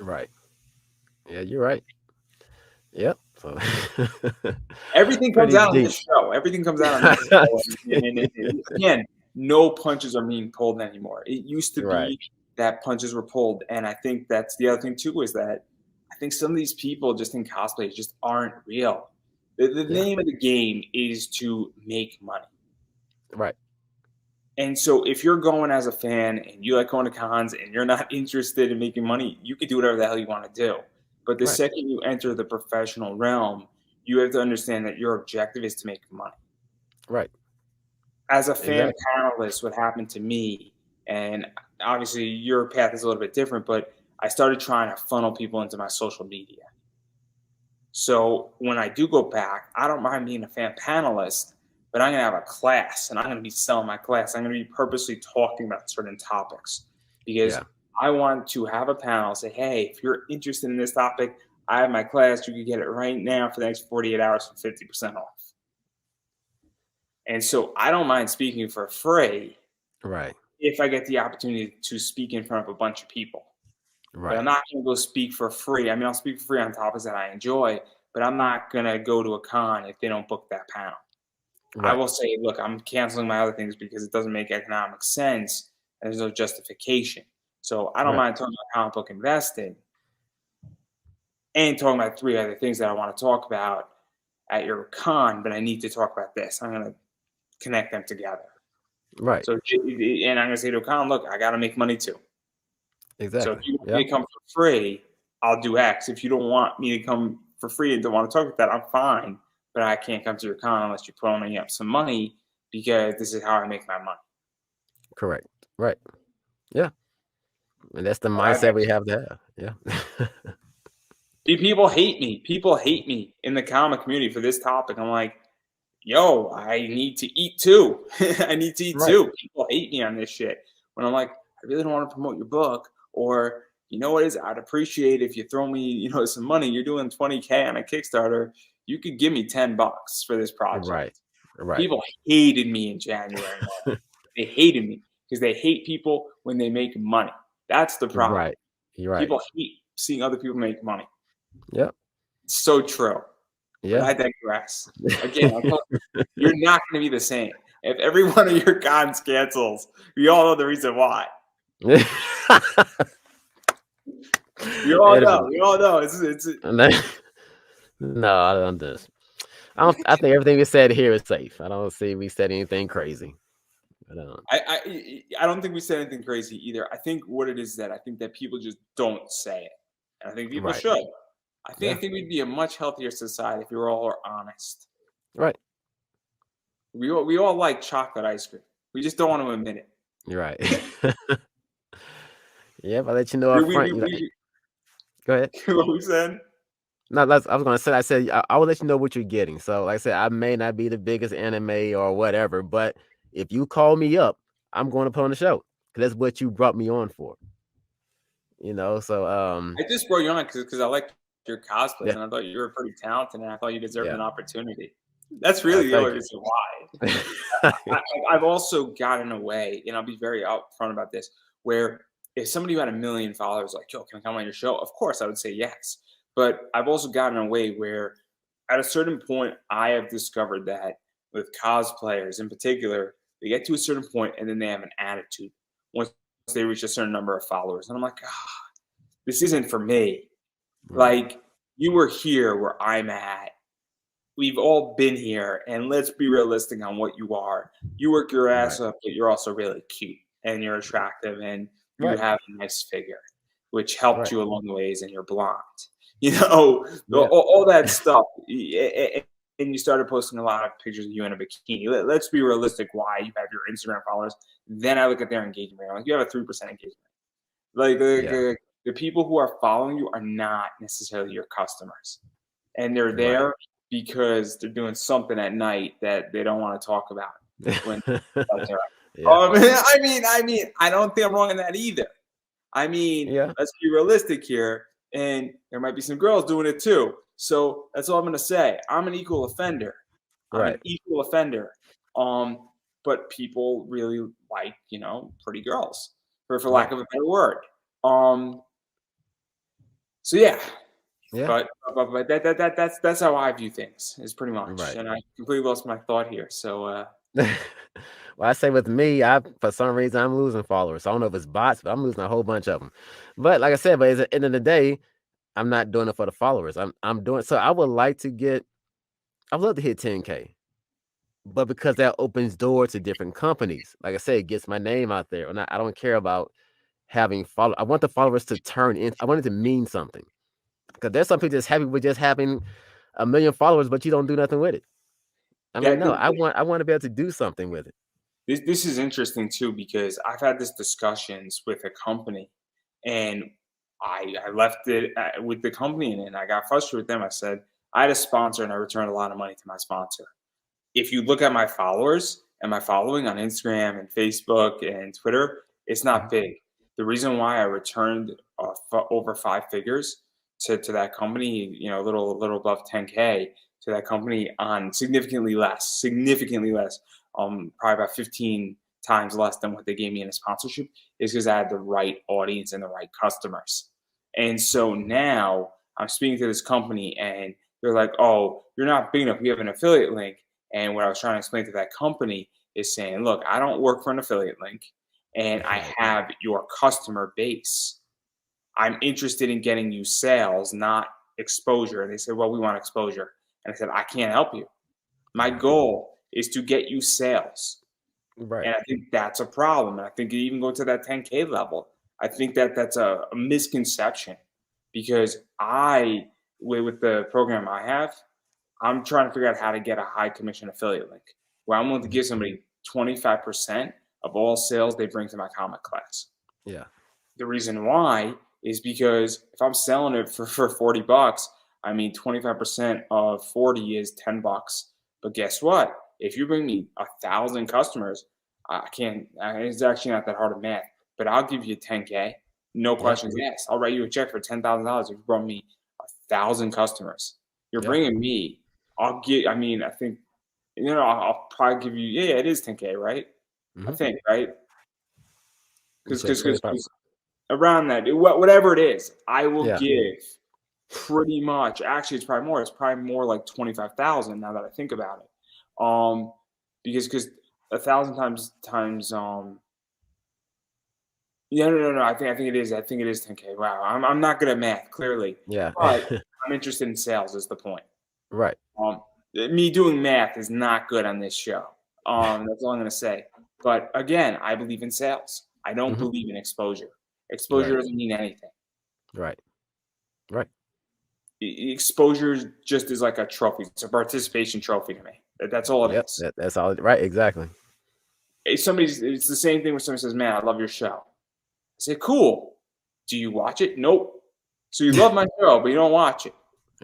Speaker 2: Right. Yeah, you're right. Yep. So
Speaker 1: everything comes out on this show. Everything comes out on this show. And again, no punches are being pulled anymore. It used to be that punches were pulled. And I think that's the other thing too, is that I think some of these people just in cosplay just aren't real. The name of the game is to make money.
Speaker 2: Right.
Speaker 1: And so if you're going as a fan and you like going to cons and you're not interested in making money, you can do whatever the hell you want to do. But the second you enter the professional realm, you have to understand that your objective is to make money.
Speaker 2: Right.
Speaker 1: As a fan panelist, what happened to me, and obviously your path is a little bit different, but I started trying to funnel people into my social media. So when I do go back, I don't mind being a fan panelist, but I'm going to have a class, and I'm going to be selling my class. I'm going to be purposely talking about certain topics because I want to have a panel say, hey, if you're interested in this topic, I have my class. You can get it right now for the next 48 hours for 50% off. And so I don't mind speaking for free
Speaker 2: Right.
Speaker 1: if I get the opportunity to speak in front of a bunch of people. But I'm
Speaker 2: Right.
Speaker 1: not going to go speak for free. I mean, I'll speak for free on topics that I enjoy, but I'm not going to go to a con if they don't book that panel. I
Speaker 2: Right.
Speaker 1: will say, look, I'm canceling my other things because it doesn't make economic sense. And there's no justification. So I don't
Speaker 2: Right.
Speaker 1: mind talking about comic book investing and talking about 3 other things that I want to talk about at your con, but I need to talk about this. I'm going to connect them together.
Speaker 2: Right.
Speaker 1: So, and I'm going to say to a con, look, I got to make money too. So if
Speaker 2: Exactly.
Speaker 1: you want
Speaker 2: Yeah.
Speaker 1: me to come for free, I'll do X. If you don't want me to come for free and don't want to talk about that, I'm fine. But I can't come to your con unless you put me up some money because this is how I make my money.
Speaker 2: Correct. Right. Yeah. And that's the
Speaker 1: But I
Speaker 2: mindset we have to have. Yeah.
Speaker 1: people hate me. People hate me in the comic community for this topic. I'm like, yo, I need to eat too. I need to eat
Speaker 2: Right.
Speaker 1: too. People hate me on this shit. When I'm like, I really don't want to promote your book, or you know what is, I'd appreciate if you throw me, some money. You're doing 20K on a Kickstarter. You could give me $10 for this project.
Speaker 2: Right. Right.
Speaker 1: People hated me in January. They hated me because they hate people when they make money. That's the problem.
Speaker 2: Right. You're right.
Speaker 1: People hate seeing other people make money.
Speaker 2: Yep.
Speaker 1: It's so true. But
Speaker 2: Yeah.
Speaker 1: I digress. Again, you're not going to be the same. If every one of your cons cancels, we all know the reason why. We all know. We all know. It's
Speaker 2: No, I don't do this. I think everything we said here is safe. I don't see we said anything crazy.
Speaker 1: I don't think we said anything crazy either. I think what it is that I think that people just don't say it, and I think people
Speaker 2: Right.
Speaker 1: should. I
Speaker 2: Yeah.
Speaker 1: think we'd be a much healthier society if we were all honest.
Speaker 2: Right.
Speaker 1: We all like chocolate ice cream. We just don't want to admit it.
Speaker 2: You're right. Yeah, I'll let you know up front. Go ahead.
Speaker 1: What we said?
Speaker 2: No, I was gonna say. I said I will let you know what you're getting. So, like I said, I may not be the biggest anime or whatever, but if you call me up, I'm going to put on the show because that's what you brought me on for. So
Speaker 1: I just brought you on because I like your cosplays,
Speaker 2: yeah.
Speaker 1: and I thought you were pretty talented, and I thought you deserved
Speaker 2: Yeah.
Speaker 1: an opportunity. That's really the only
Speaker 2: Thank
Speaker 1: reason why. I've also gotten away, and I'll be very upfront about this, where if somebody who had 1 million followers like, yo, can I come on your show? Of course, I would say yes. But I've also gotten away where at a certain point, I have discovered that with cosplayers in particular, they get to a certain point and then they have an attitude once they reach a certain number of followers. And I'm like, this isn't for me.
Speaker 2: Right.
Speaker 1: Like, you were here where I'm at. We've all been here, and let's be realistic on what you are. You work your ass
Speaker 2: Right.
Speaker 1: up, but you're also really cute and you're attractive and you
Speaker 2: Right.
Speaker 1: have a nice figure, which helped
Speaker 2: Right.
Speaker 1: you along the ways, and you're blonde.
Speaker 2: Yeah.
Speaker 1: All that stuff. And you started posting a lot of pictures of you in a bikini. Let's be realistic why you have your Instagram followers. Then I look at their engagement rate. I'm like, you have a 3% engagement. Like the people who are following you are not necessarily your customers. And they're there
Speaker 2: Right.
Speaker 1: because they're doing something at night that they don't want to talk about. When
Speaker 2: Yeah.
Speaker 1: I mean, I don't think I'm wrong in that either. I mean,
Speaker 2: Yeah.
Speaker 1: let's be realistic here. And there might be some girls doing it too. So that's all I'm going to say. I'm an equal offender.
Speaker 2: Right.
Speaker 1: But people really like, pretty girls, for lack of a better word. So yeah.
Speaker 2: Yeah.
Speaker 1: But that's how I view things, is pretty much.
Speaker 2: Right.
Speaker 1: And I completely lost my thought here. So
Speaker 2: Well, I say with me, for some reason I'm losing followers. I don't know if it's bots, but I'm losing a whole bunch of them. But like I said, at the end of the day, I'm not doing it for the followers. I'm doing so. I'd love to hit 10K, but because that opens doors to different companies. Like I said, it gets my name out there, and I don't care about having follow. I want the followers to turn in. I want it to mean something, because there's some people that's happy with just having 1 million followers, but you don't do nothing with it. I'm like, no, I want to be able to do something with it.
Speaker 1: This is interesting too, because I've had this discussions with a company, and I left it with the company, and I got frustrated with them. I said, I had a sponsor and I returned a lot of money to my sponsor. If you look at my followers and my following on Instagram and Facebook and Twitter, it's not big. The reason why I returned over 5 figures to that company, you know, a little above 10K to that company on significantly less, probably about 15 times less than what they gave me in a sponsorship, is because I had the right audience and the right customers. And so now I'm speaking to this company and they're like, oh, you're not big enough. We have an affiliate link. And what I was trying to explain to that company is saying, look, I don't work for an affiliate link and I have your customer base. I'm interested in getting you sales, not exposure. And they said, well, we want exposure. And I said, I can't help you. My goal is to get you sales.
Speaker 2: Right.
Speaker 1: And I think that's a problem. And I think you even go to that 10K level. I think that that's a misconception because with the program I have, I'm trying to figure out how to get a high commission affiliate link where I'm willing to give somebody 25% of all sales they bring to my comic class.
Speaker 2: Yeah.
Speaker 1: The reason why is because if I'm selling it for $40, I mean, 25% of 40 is $10. But guess what? If you bring me 1,000 customers, it's actually not that hard of math, but I'll give you 10K. No questions asked. I'll write you a check for $10,000 if you brought me 1,000 customers. You're bringing me, I think, I'll probably give you, yeah, it is 10K, right? I think, right? Because around that, whatever it is, I will give pretty much. Actually, it's probably more. It's probably more like 25,000 now that I think about it. Because 1,000 times no. I think it is. I think it is 10K. Wow, I'm not good at math, clearly.
Speaker 2: Yeah.
Speaker 1: But I'm interested in sales. Is the point?
Speaker 2: Right.
Speaker 1: Me doing math is not good on this show. That's all I'm gonna say. But again, I believe in sales. I don't believe in exposure. Exposure doesn't mean anything.
Speaker 2: Right.
Speaker 1: Exposure just is like a trophy. It's a participation trophy to me. That's all it is.
Speaker 2: That's all. Right. Exactly.
Speaker 1: It's the same thing when somebody says, man, I love your show. I say, cool. Do you watch it? Nope. So you love my show, but you don't watch it.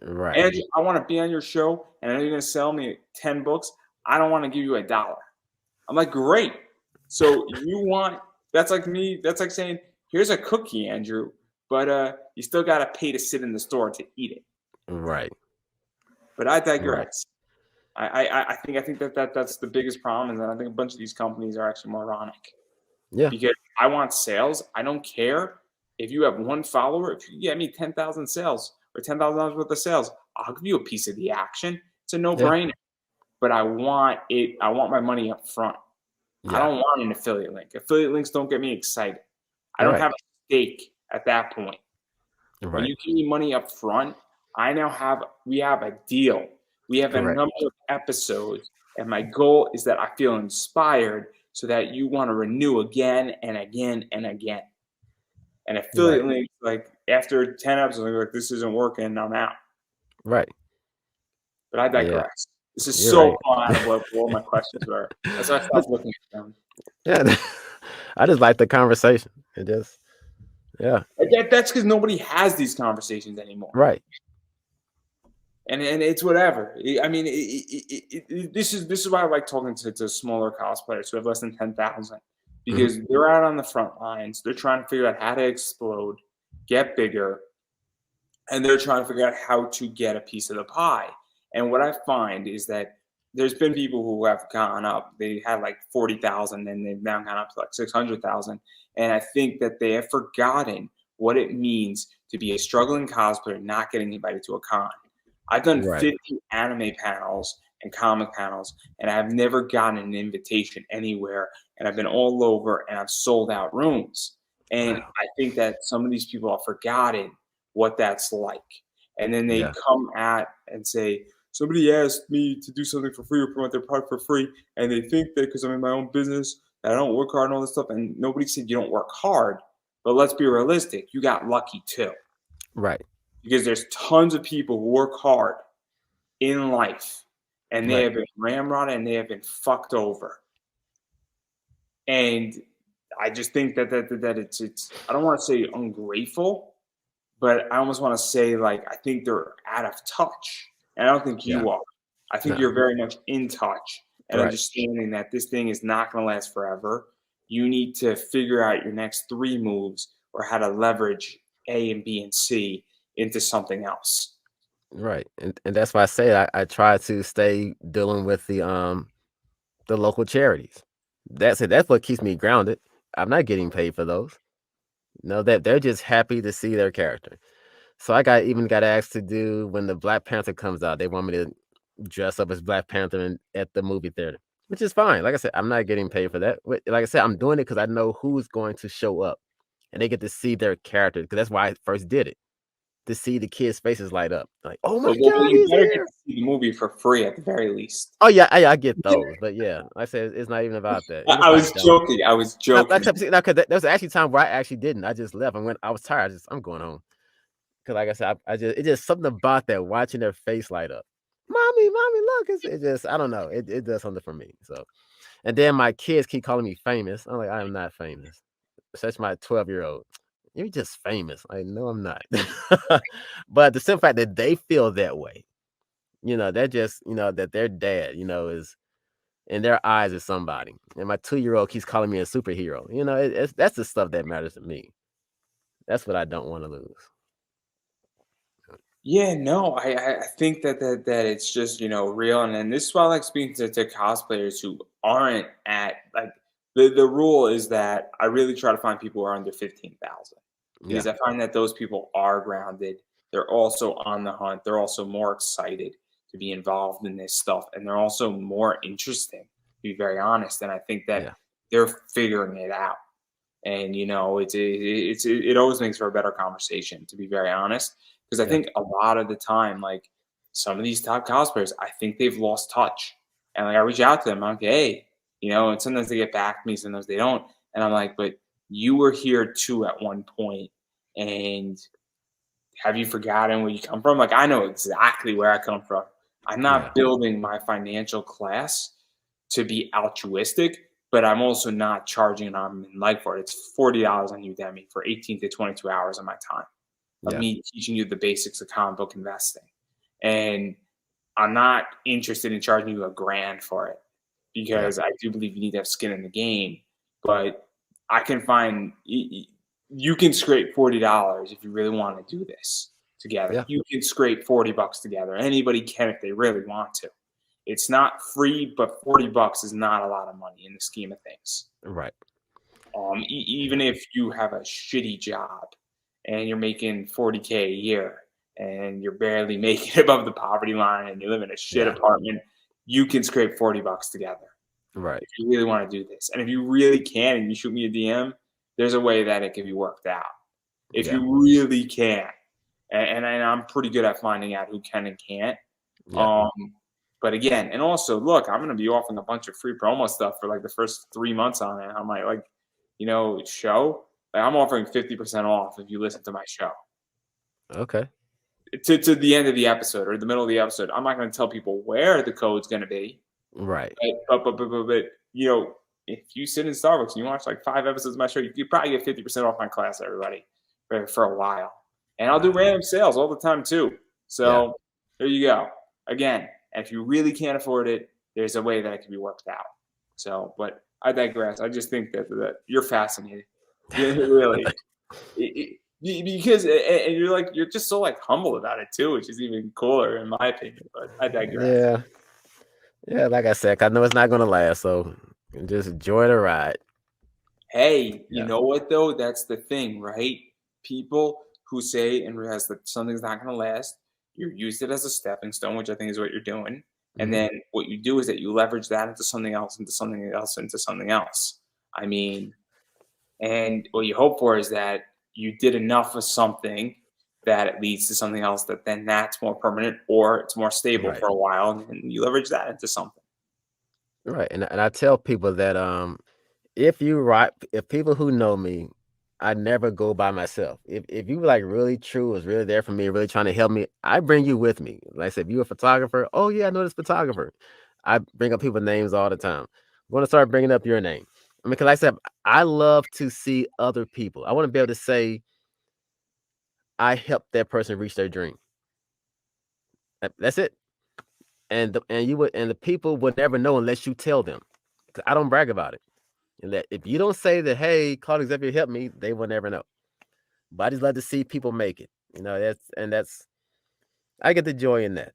Speaker 2: Right.
Speaker 1: Andrew, I want to be on your show, and I know you're going to sell me 10 books. I don't want to give you $1. I'm like, great. So that's like me. That's like saying, here's a cookie, Andrew, but you still got to pay to sit in the store to eat it.
Speaker 2: Right.
Speaker 1: But I digress. Right. I think that's the biggest problem, and I think a bunch of these companies are actually moronic.
Speaker 2: Yeah.
Speaker 1: Because I want sales. I don't care if you have one follower. If you get me 10,000 sales or $10,000 worth of sales, I'll give you a piece of the action. It's a no-brainer. But I want it. I want my money up front. I don't want an affiliate link. Affiliate links don't get me excited. I don't have a stake at that point. Right. When you give me money up front, we have a deal. We have a number of episodes, and my goal is that I feel inspired so that you want to renew again and again and again. And affiliate links, like after 10 episodes, like this isn't working, I'm out.
Speaker 2: Right.
Speaker 1: But I digress. This is so far out of what all my questions were. That's why I stopped looking at them.
Speaker 2: Yeah. I just like the conversation. It just,
Speaker 1: That's because nobody has these conversations anymore.
Speaker 2: Right.
Speaker 1: And it's whatever. I mean, this is why I like talking to smaller cosplayers who have less than 10,000 because they're out on the front lines. They're trying to figure out how to explode, get bigger, and they're trying to figure out how to get a piece of the pie. And what I find is that there's been people who have gone up. They had like 40,000, and they've now gone up to like 600,000. And I think that they have forgotten what it means to be a struggling cosplayer, not getting invited to a con. I've done 50 anime panels and comic panels, and I've never gotten an invitation anywhere. And I've been all over, and I've sold out rooms. And I think that some of these people have forgotten what that's like. And then they come at and say, somebody asked me to do something for free or promote their product for free, and they think that because I'm in my own business that I don't work hard and all this stuff. And nobody said you don't work hard, but let's be realistic. You got lucky too.
Speaker 2: Right.
Speaker 1: Because there's tons of people who work hard in life, and they have been ramrodded and they have been fucked over. And I just think that it's I don't want to say ungrateful, but I almost want to say like I think they're out of touch. And I don't think you are. I think you're very much in touch and understanding that this thing is not going to last forever. You need to figure out your next 3 moves or how to leverage A and B and C into something else.
Speaker 2: Right. And that's why I say I try to stay dealing with the local charities. That's it. That's what keeps me grounded. I'm not getting paid for those. No, that they're just happy to see their character. So I even got asked to do when the Black Panther comes out. They want me to dress up as Black Panther at the movie theater, which is fine. Like I said, I'm not getting paid for that. Like I said, I'm doing it because I know who's going to show up, and they get to see their character. Because that's why I first did it, to see the kids' faces light up. Like, oh my
Speaker 1: Well,
Speaker 2: God,
Speaker 1: you
Speaker 2: he's
Speaker 1: better get
Speaker 2: here!
Speaker 1: to see the movie for free at the very least.
Speaker 2: Oh yeah, I get those, but yeah, like I said it's not even about that. Even
Speaker 1: I
Speaker 2: if I
Speaker 1: was
Speaker 2: don't,
Speaker 1: joking. I was
Speaker 2: not
Speaker 1: joking.
Speaker 2: like because there was actually a time where I actually didn't. I just left and when I was tired. I'm going home. Cause like I said, I just it's just something about that watching their face light up. Mommy, look! It just I don't know. It does something for me. So, and then my kids keep calling me famous. I'm like, I am not famous. Such my 12-year-old. You're just famous. I know I'm not. But the simple fact that they feel that way, they're just that their dad, is in their eyes is somebody. And my 2-year-old keeps calling me a superhero. That's the stuff that matters to me. That's what I don't want to lose.
Speaker 1: Yeah, no, I think that it's just real, and then this is why I like speaking to cosplayers who aren't at like the rule is that I really try to find people who are under 15,000 because
Speaker 2: Yeah,
Speaker 1: I find that those people are grounded. They're also on the hunt. They're also more excited to be involved in this stuff, and they're also more interesting. To be very honest, and I think that
Speaker 2: yeah,
Speaker 1: they're figuring it out. And it always makes for a better conversation, to be very honest, because I
Speaker 2: yeah,
Speaker 1: think a lot of the time, like some of these top cosplayers, I think they've lost touch, and like I reach out to them, I'm like, hey, and sometimes they get back to me, sometimes they don't, and I'm like, but you were here too at one point, and have you forgotten where you come from? Like I know exactly where I come from. I'm
Speaker 2: yeah,
Speaker 1: not building my financial class to be altruistic, but I'm also not charging an arm and leg for it. It's $40 on Udemy for 18 to 22 hours of my time of
Speaker 2: yeah,
Speaker 1: me teaching you the basics of comic book investing. And I'm not interested in charging you $1,000 for it
Speaker 2: yeah,
Speaker 1: because I do believe you need to have skin in the game. But I can find you can scrape $40 if you really want to do this together.
Speaker 2: yeah.
Speaker 1: You can scrape $40 together. Anybody can if they really want to. It's not free, but $40 is not a lot of money in the scheme of things.
Speaker 2: Right.
Speaker 1: Even
Speaker 2: Yeah,
Speaker 1: if you have a shitty job and you're making 40K a year and you're barely making it above the poverty line and you live in a shit
Speaker 2: yeah.
Speaker 1: apartment, you can scrape $40 together
Speaker 2: Right.
Speaker 1: if you really want to do this. And if you really can and you shoot me a DM, there's a way that it can be worked out. If
Speaker 2: Yeah,
Speaker 1: you really can. And I'm pretty good at finding out who can and can't.
Speaker 2: yeah,
Speaker 1: Um, but again, and also look, I'm gonna be offering a bunch of free promo stuff for like the first 3 months on it. On my show. Like I'm offering 50% off if you listen to my show.
Speaker 2: okay.
Speaker 1: To the end of the episode or the middle of the episode. I'm not gonna tell people where the code's gonna be.
Speaker 2: Right.
Speaker 1: But if you sit in Starbucks and you watch like 5 episodes of my show, you could probably get 50% off my class, everybody, for a while. And I'll do
Speaker 2: Wow.
Speaker 1: random sales all the time too.
Speaker 2: Yeah,
Speaker 1: So there you go. Again, and if you really can't afford it, there's a way that it can be worked out. So, but I digress. I just think that you're fascinating. Yeah, really. Because and you're just so like humble about it too, which is even cooler in my opinion. But I digress.
Speaker 2: yeah, yeah. Like I said, I know it's not gonna last, so just enjoy the ride.
Speaker 1: Hey, you
Speaker 2: Yeah.
Speaker 1: know what though? That's the thing, right? People who say and realize that something's not going to last, you use it as a stepping stone, which I think is what you're doing. And
Speaker 2: Hmm.
Speaker 1: then what you do is that you leverage that into something else, into something else, into something else. I mean, and what you hope for is that you did enough of something that it leads to something else that then that's more permanent or it's more stable
Speaker 2: Right.
Speaker 1: for a while, and you leverage that into something.
Speaker 2: Right. And I tell people that if people who know me, I never go by myself. If you like really true, is really there for me, really trying to help me, I bring you with me. Like I said, if you're a photographer, oh yeah, I know this photographer. I bring up people's names all the time. I'm gonna start bringing up your name. I mean, because like I said, I love to see other people. I want to be able to say I helped that person reach their dream. That's it. And the people would never know unless you tell them. 'Cause I don't brag about it. And that if you don't say that, hey, Claude Xavier helped me, they will never know. But I just love to see people make it. You know, that's I get the joy in that.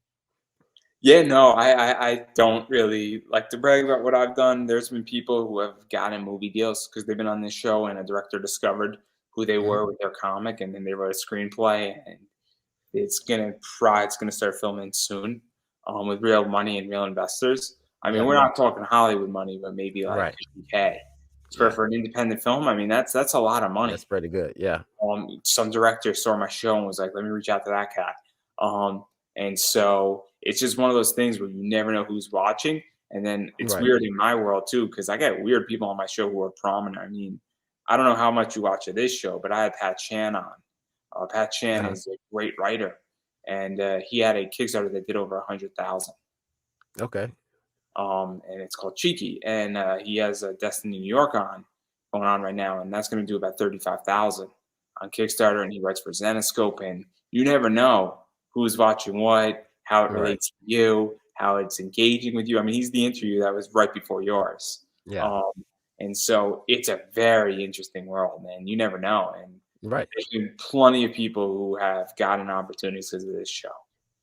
Speaker 1: Yeah, no, I don't really like to brag about what I've done. There's been people who have gotten movie deals because they've been on this show and a director discovered who they
Speaker 2: Mhm.
Speaker 1: were with their comic, and then they wrote a screenplay, and it's gonna start filming soon, with real money and real investors. I mean,
Speaker 2: Yeah.
Speaker 1: we're not talking Hollywood money, but maybe like
Speaker 2: Right.
Speaker 1: 50K
Speaker 2: Yeah.
Speaker 1: for an independent film. I mean, that's a lot of money.
Speaker 2: That's pretty good. Yeah.
Speaker 1: Some director saw my show and was like, "Let me reach out to that guy." And so it's just one of those things where you never know who's watching. And then it's
Speaker 2: Right.
Speaker 1: weird in my world too, because I get weird people on my show who are prominent. I mean, I don't know how much you watch of this show, but I had Pat Chan on. Pat Chan
Speaker 2: Uh-huh.
Speaker 1: is a great writer, and he had a Kickstarter that did over 100,000.
Speaker 2: Okay.
Speaker 1: And it's called Cheeky, and he has a Destiny New York going on right now, and that's going to do about 35,000 on Kickstarter. And he writes for Zenoscope, and you never know who's watching what, how it
Speaker 2: Right.
Speaker 1: relates to you, how it's engaging with you. I mean, he's the interview that was right before yours,
Speaker 2: Yeah.
Speaker 1: um, and so it's a very interesting world, man. You never know, and
Speaker 2: Right.
Speaker 1: there's been plenty of people who have gotten opportunities because of this show,
Speaker 2: Yeah.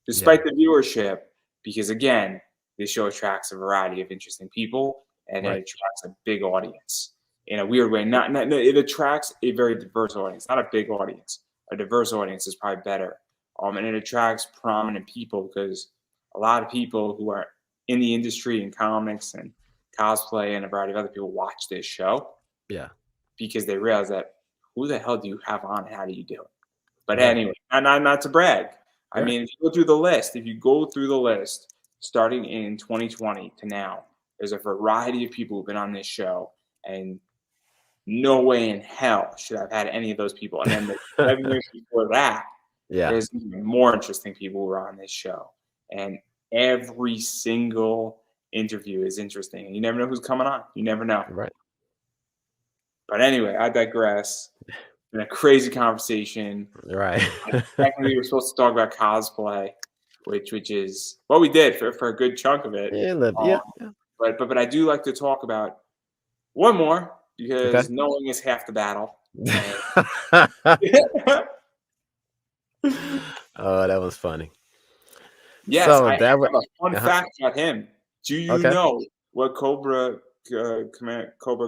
Speaker 1: despite the viewership, because again, this show attracts a variety of interesting people and it
Speaker 2: Right.
Speaker 1: attracts a big audience in a weird way. Not it attracts a very diverse audience, not a big audience. A diverse audience is probably better. And it attracts prominent people because a lot of people who are in the industry in comics and cosplay and a variety of other people watch this show
Speaker 2: Yeah.
Speaker 1: because they realize that who the hell do you have on and how do you do it? But
Speaker 2: Right.
Speaker 1: anyway, not to brag. I
Speaker 2: Right.
Speaker 1: mean, if you go through the list, starting in 2020 to now, there's a variety of people who've been on this show, and no way in hell should I've had any of those people. And then the 7 years before that,
Speaker 2: Yeah.
Speaker 1: there's even more interesting people who are on this show. And every single interview is interesting. And you never know who's coming on. You never know.
Speaker 2: Right.
Speaker 1: But anyway, I digress. Been a crazy conversation.
Speaker 2: Right.
Speaker 1: Technically, we're supposed to talk about cosplay, which is what we did for a good chunk of it.
Speaker 2: Yeah.
Speaker 1: Um,
Speaker 2: Yeah. Yeah.
Speaker 1: but I do like to talk about one more
Speaker 2: Okay.
Speaker 1: because knowing is half the battle. And
Speaker 2: Oh, that was funny.
Speaker 1: yes,
Speaker 2: So
Speaker 1: I
Speaker 2: that was
Speaker 1: have a fun
Speaker 2: uh-huh.
Speaker 1: fact about him. Do you
Speaker 2: Okay.
Speaker 1: know what Cobra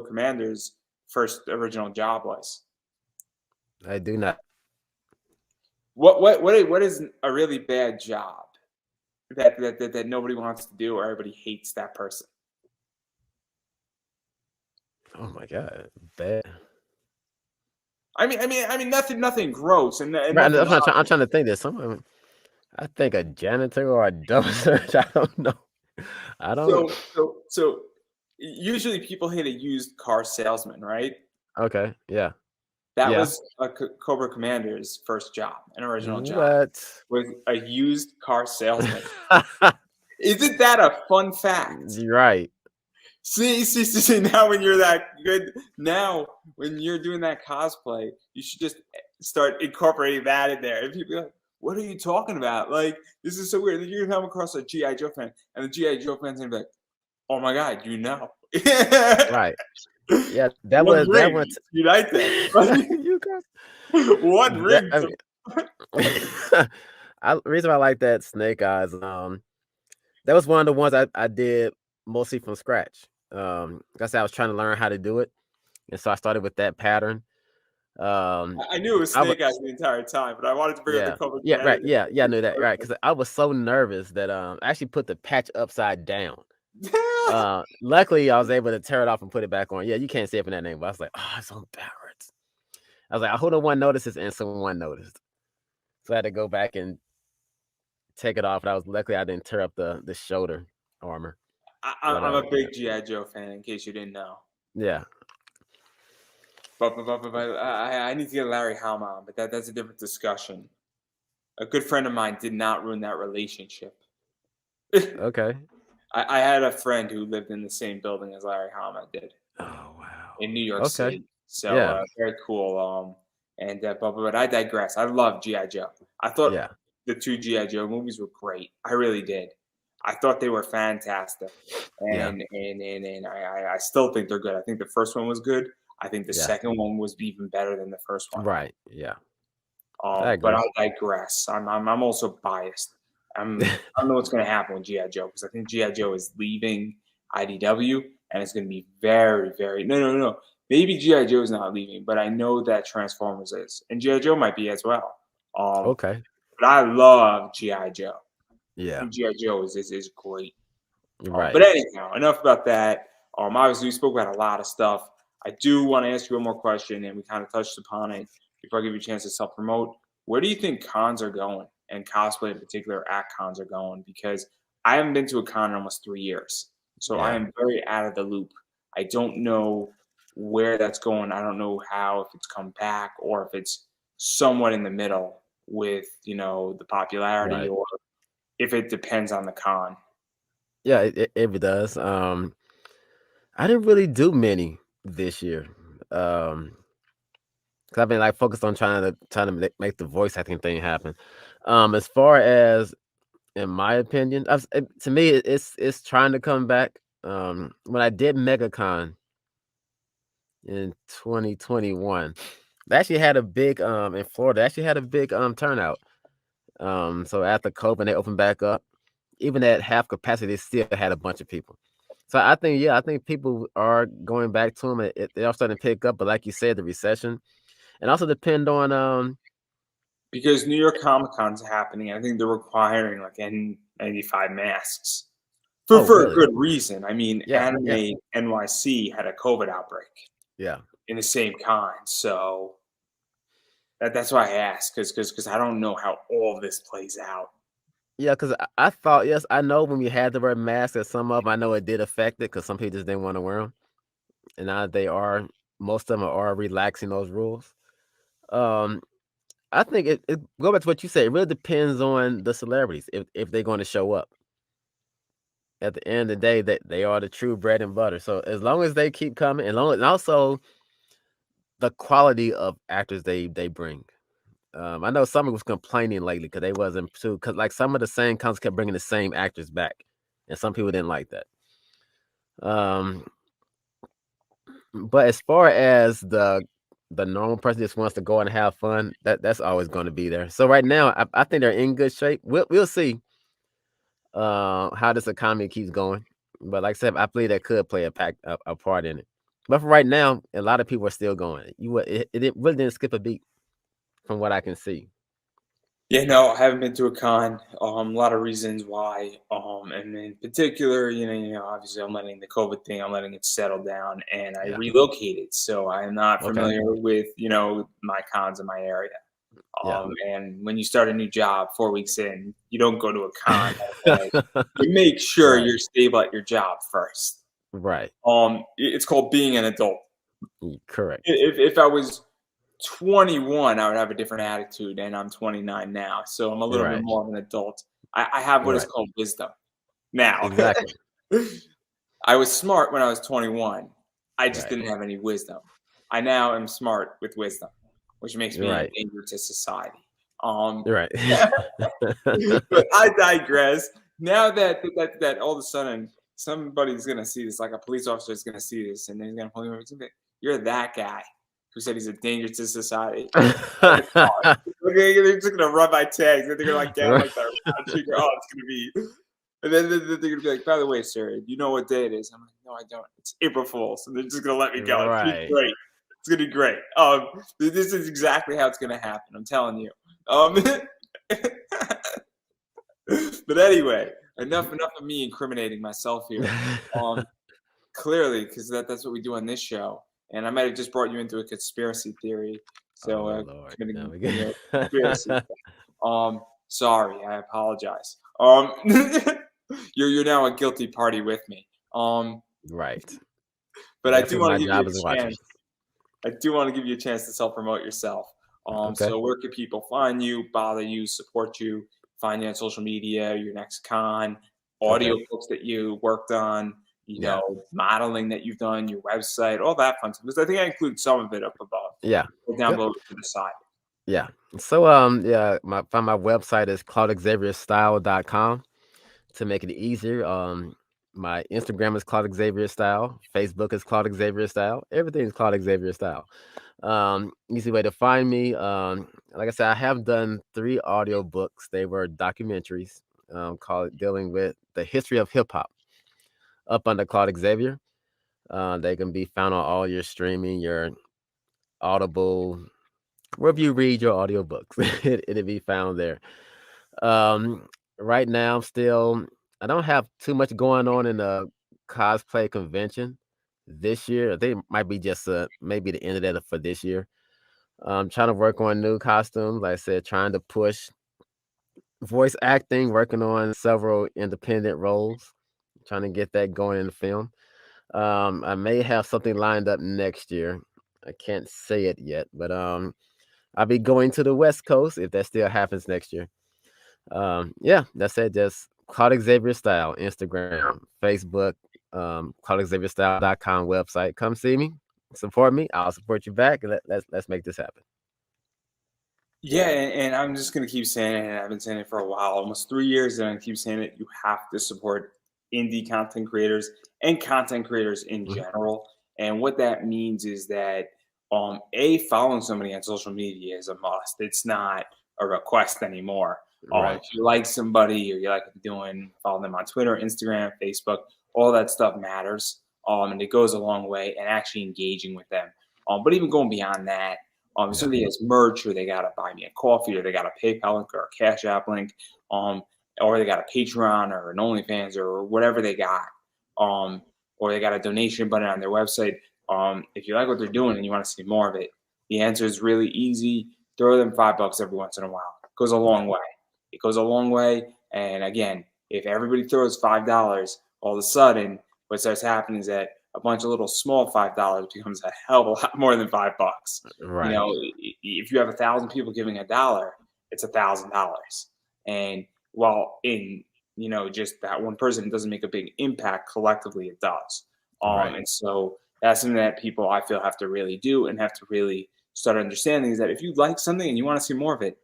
Speaker 1: Commander's first original job was?
Speaker 2: I do not.
Speaker 1: What is a really bad job that nobody wants to do or everybody hates that person?
Speaker 2: Oh my God. Bad.
Speaker 1: I mean, nothing gross and
Speaker 2: Right.
Speaker 1: nothing
Speaker 2: I'm trying to think. There's some. I think a janitor or a dumpster. I don't know. I don't.
Speaker 1: so usually people hate a used car salesman, right?
Speaker 2: Okay. Yeah.
Speaker 1: That
Speaker 2: Yeah.
Speaker 1: was Cobra Commander's first job, an original job,
Speaker 2: What?
Speaker 1: was a used car salesman. Isn't that a fun fact?
Speaker 2: You're right.
Speaker 1: See. Now, when you're that good, now when you're doing that cosplay, you should just start incorporating that in there. And people are like, "What are you talking about? Like, this is so weird." You're gonna come across a GI Joe fan, and the GI Joe fan's gonna be like, "Oh my god, you know."
Speaker 2: Right. Yeah. That
Speaker 1: One
Speaker 2: was that
Speaker 1: ring,
Speaker 2: was.
Speaker 1: unite them.
Speaker 2: You guys.
Speaker 1: One
Speaker 2: That,
Speaker 1: ring.
Speaker 2: I mean, reason why I like that Snake Eyes. That was one of the ones I did mostly from scratch. Like I said, I was trying to learn how to do it, and so I started with that pattern. Um,
Speaker 1: I knew it was
Speaker 2: I was
Speaker 1: Snake Eyes the entire time, but I wanted to bring up the
Speaker 2: yeah,
Speaker 1: Cobra
Speaker 2: yeah, right,
Speaker 1: Commander.
Speaker 2: yeah, I knew that, right? Because I was so nervous that I actually put the patch upside down. Luckily, I was able to tear it off and put it back on. Yeah, you can't see it from that name, but I was like, oh, it's on backwards. I was like, I hope no one notices, and someone noticed, so I had to go back and take it off. And I was luckily I didn't tear up the shoulder armor, but
Speaker 1: I'm a
Speaker 2: yeah,
Speaker 1: big GI Joe fan, in case you didn't know.
Speaker 2: yeah,
Speaker 1: But I need to get Larry Hama on, but that's a different discussion. A good friend of mine did not ruin that relationship.
Speaker 2: okay.
Speaker 1: I had a friend who lived in the same building as Larry Hama did
Speaker 2: Oh wow.
Speaker 1: in New York
Speaker 2: Okay.
Speaker 1: City. So
Speaker 2: Yeah.
Speaker 1: very cool. But I digress. I love GI Joe. I thought
Speaker 2: Yeah.
Speaker 1: the two GI Joe movies were great. I really did. I thought they were fantastic,
Speaker 2: Yeah.
Speaker 1: and I still think they're good. I think the first one was good. I think the
Speaker 2: Yeah.
Speaker 1: second one was even better than the first one.
Speaker 2: Right. Yeah. I
Speaker 1: But
Speaker 2: agree.
Speaker 1: I digress. I'm also biased. I don't know what's going to happen with GI Joe because I think GI Joe is leaving IDW and it's going to be very very no. Maybe GI Joe is not leaving, but I know that Transformers is, and GI Joe might be as well. Um,
Speaker 2: Okay.
Speaker 1: but I love GI Joe. I
Speaker 2: Yeah.
Speaker 1: think GI Joe is great. But
Speaker 2: Right.
Speaker 1: anyhow, enough about that. Obviously, we spoke about a lot of stuff. I do want to ask you one more question, and we kind of touched upon it before I give you a chance to self promote. Where do you think cons are going, and cosplay in particular at cons are going? Because I haven't been to a con in almost 3 years, so I
Speaker 2: Yeah.
Speaker 1: am very out of the loop. I don't know where that's going. I don't know how if it's come back or if it's somewhat in the middle with the popularity,
Speaker 2: Right.
Speaker 1: or if it depends on the con.
Speaker 2: Yeah, it does. I didn't really do many this year. Cause I've been like focused on trying to make the voice acting thing happen. As far as in my opinion, to me it's trying to come back. When I did MegaCon in 2021, they actually had a big in Florida. They actually had a big turnout. So after COVID, they opened back up. Even at half capacity, they still had a bunch of people. So I think people are going back to them. They are starting to pick up, but like you said, the recession, and also depend on
Speaker 1: Because New York Comic Con's happening, I think they're requiring like N95 masks
Speaker 2: Oh,
Speaker 1: for a
Speaker 2: really?
Speaker 1: good reason. I mean,
Speaker 2: Yeah, yeah,
Speaker 1: Anime NYC had a COVID outbreak
Speaker 2: yeah,
Speaker 1: in the same kind, so that's why I asked because I don't know how all of this plays out.
Speaker 2: yeah. Because I thought, yes, I know when we had to wear masks at some of them, I know it did affect it because some people just didn't want to wear them, and now most of them are relaxing those rules. Um, I think it go back to what you said. It really depends on the celebrities if they're going to show up. At the end of the day, that they are the true bread and butter. So as long as they keep coming, and also the quality of actors they bring. I know someone was complaining lately because they wasn't too because like some of the same cons kept bringing the same actors back, and some people didn't like that. Um, but as far as the normal person just wants to go and have fun, that's always going to be there. So right now, I think they're in good shape. We'll see how this economy keeps going. But like I said, I believe that could play a part in it. But for right now, a lot of people are still going. It really didn't skip a beat from what I can see.
Speaker 1: Yeah, no, I haven't been to a con. A lot of reasons why. And in particular, obviously, I'm letting the COVID thing, I'm letting it settle down, and I
Speaker 2: Yeah.
Speaker 1: relocated, so I am not
Speaker 2: Okay.
Speaker 1: familiar with my cons in my area.
Speaker 2: Yeah.
Speaker 1: And when you start a new job 4 weeks in, you don't go to a con right away. You make sure
Speaker 2: Right.
Speaker 1: you're stable at your job first.
Speaker 2: Right.
Speaker 1: It's called being an adult.
Speaker 2: Correct.
Speaker 1: If I was 21, I would have a different attitude, and I'm 29 now, so I'm a little bit
Speaker 2: Right.
Speaker 1: more of an adult. I have what is
Speaker 2: Right.
Speaker 1: called wisdom now.
Speaker 2: Exactly.
Speaker 1: I was smart when I was 21. I just
Speaker 2: Right.
Speaker 1: didn't have any wisdom. I now am smart with wisdom, which makes me a
Speaker 2: Right.
Speaker 1: danger to society. Um,
Speaker 2: Right.
Speaker 1: but I digress. Now that all of a sudden somebody's gonna see this, like a police officer is gonna see this, and then he's gonna pull you over. You're that guy who said he's a danger to society. Okay, they're just gonna run my tags, and they're gonna like get like their trigger. Oh, it's gonna be. And then they're gonna be like, by the way, sir, you know what day it is? I'm like, no, I don't. It's April Fool's, and they're just gonna let me go. It's gonna be
Speaker 2: Right.
Speaker 1: great. It's gonna be great. This is exactly how it's gonna happen. I'm telling you. But anyway, enough of me incriminating myself here. Um, Clearly, because that's what we do on this show, and I might have just brought you into a conspiracy theory. So
Speaker 2: Oh Lord. There
Speaker 1: committing
Speaker 2: we go.
Speaker 1: conspiracy. Sorry, I apologize. You're now a guilty party with me.
Speaker 2: Right.
Speaker 1: But I do
Speaker 2: Definitely
Speaker 1: want
Speaker 2: my
Speaker 1: to give you
Speaker 2: job is
Speaker 1: a
Speaker 2: watching.
Speaker 1: chance. I do want to give you a chance to self promote yourself.
Speaker 2: Okay.
Speaker 1: So where can people find you, bother you, support you, find you on social media, your next con, audio
Speaker 2: Okay.
Speaker 1: books that you worked on,
Speaker 2: Yeah.
Speaker 1: modeling that you've done, your website, all that fun stuff. Because I think I include some of it up above
Speaker 2: Yeah.
Speaker 1: or down
Speaker 2: Good.
Speaker 1: below to the side.
Speaker 2: Yeah. So yeah, my website is claudexavierstyle.com to make it easier. My Instagram is Claude Xavier Style. Facebook is Claude Xavier Style. Everything is Claude Xavier Style. Easy way to find me. Like I said, I have done 3 audio books. They were documentaries, called dealing with the history of hip hop up under Claude Xavier. They can be found on all your streaming, your Audible, wherever you read your audiobooks. It'll be found there. Um, right now, I don't have too much going on in the cosplay convention this year. I think it might be just maybe the end of that for this year. I'm trying to work on new costumes. Like I said, trying to push voice acting, working on several independent roles, trying to get that going in the film. I may have something lined up next year. I can't say it yet, but I'll be going to the West Coast if that still happens next year. Yeah, that's it. Just Claude Xavier Style, Instagram, Facebook, ClaudeXavierStyle.com website. Come see me, support me. I'll support you back. And let's make this happen.
Speaker 1: Yeah, and I'm just gonna keep saying it, and I've been saying it for a while, almost 3 years, and I keep saying it. You have to support indie content creators and content creators in
Speaker 2: Mhm.
Speaker 1: general. And what that means is that following somebody on social media is a must. It's not a request anymore.
Speaker 2: Right,
Speaker 1: If you like somebody or you like what they're doing, follow them on Twitter, Instagram, Facebook. All that stuff matters. And it goes a long way, and actually engaging with them. But even going beyond that. If
Speaker 2: yeah,
Speaker 1: somebody has merch, or they got to buy me a coffee, or they got a PayPal link or a Cash App link, or they got a Patreon or an OnlyFans or whatever they got, or they got a donation button on their website. If you like what they're doing and you want to see more of it, the answer is really easy. Throw them $5 every once in a while. It goes a long way. It goes a long way. And again, if everybody throws $5, all of a sudden, what starts happening is that a bunch of little small $5 becomes a hell of a lot more than $5. You
Speaker 2: right,
Speaker 1: know, if you have 1,000 people giving $1, it's $1,000. And while in just that one person doesn't make a big impact, collectively it does.
Speaker 2: right.
Speaker 1: And so that's something that people, I feel, have to really do and have to really start understanding, is that if you like something and you want to see more of it,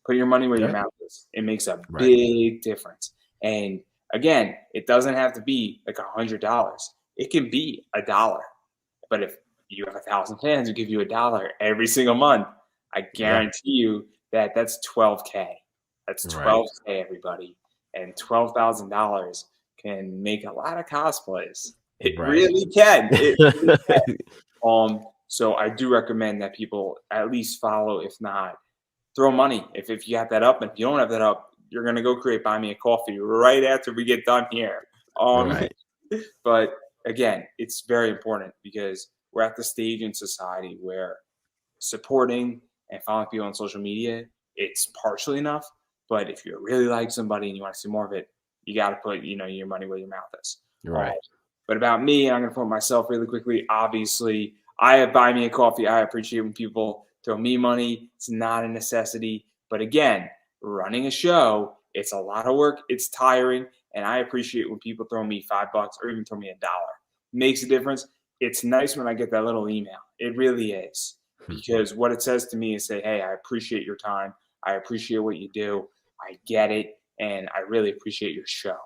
Speaker 1: put your money where your
Speaker 2: Yeah,
Speaker 1: mouth is. It makes a
Speaker 2: right,
Speaker 1: big difference. And again, it doesn't have to be like $100. It can be $1. But if you have 1,000 fans who give you $1 every single month, I
Speaker 2: yeah,
Speaker 1: guarantee you that that's 12K. That's
Speaker 2: right,
Speaker 1: 12K, everybody. And $12,000 can make a lot of cosplays. It
Speaker 2: right.
Speaker 1: really can. It really can. So I do recommend that people at least follow, if not throw money. If you have that up, and if you don't have that up, you're gonna go create Buy Me a Coffee right after we get done here. Um,
Speaker 2: Right,
Speaker 1: but again, it's very important, because we're at the stage in society where supporting and following people on social media, it's partially enough. But if you really like somebody and you want to see more of it, you got to put your money where your mouth is. Um,
Speaker 2: right,
Speaker 1: but about me, I'm going to promote myself really quickly. Obviously, I have Buy Me a Coffee. I appreciate when people throw me money. It's not a necessity. But again, running a show, it's a lot of work. It's tiring. And I appreciate when people throw me $5 or even throw me $1. Makes a difference. It's nice when I get that little email. It really is. Because what it says to me is, say, hey, I appreciate your time. I appreciate what you do. I get it. And I really appreciate your show.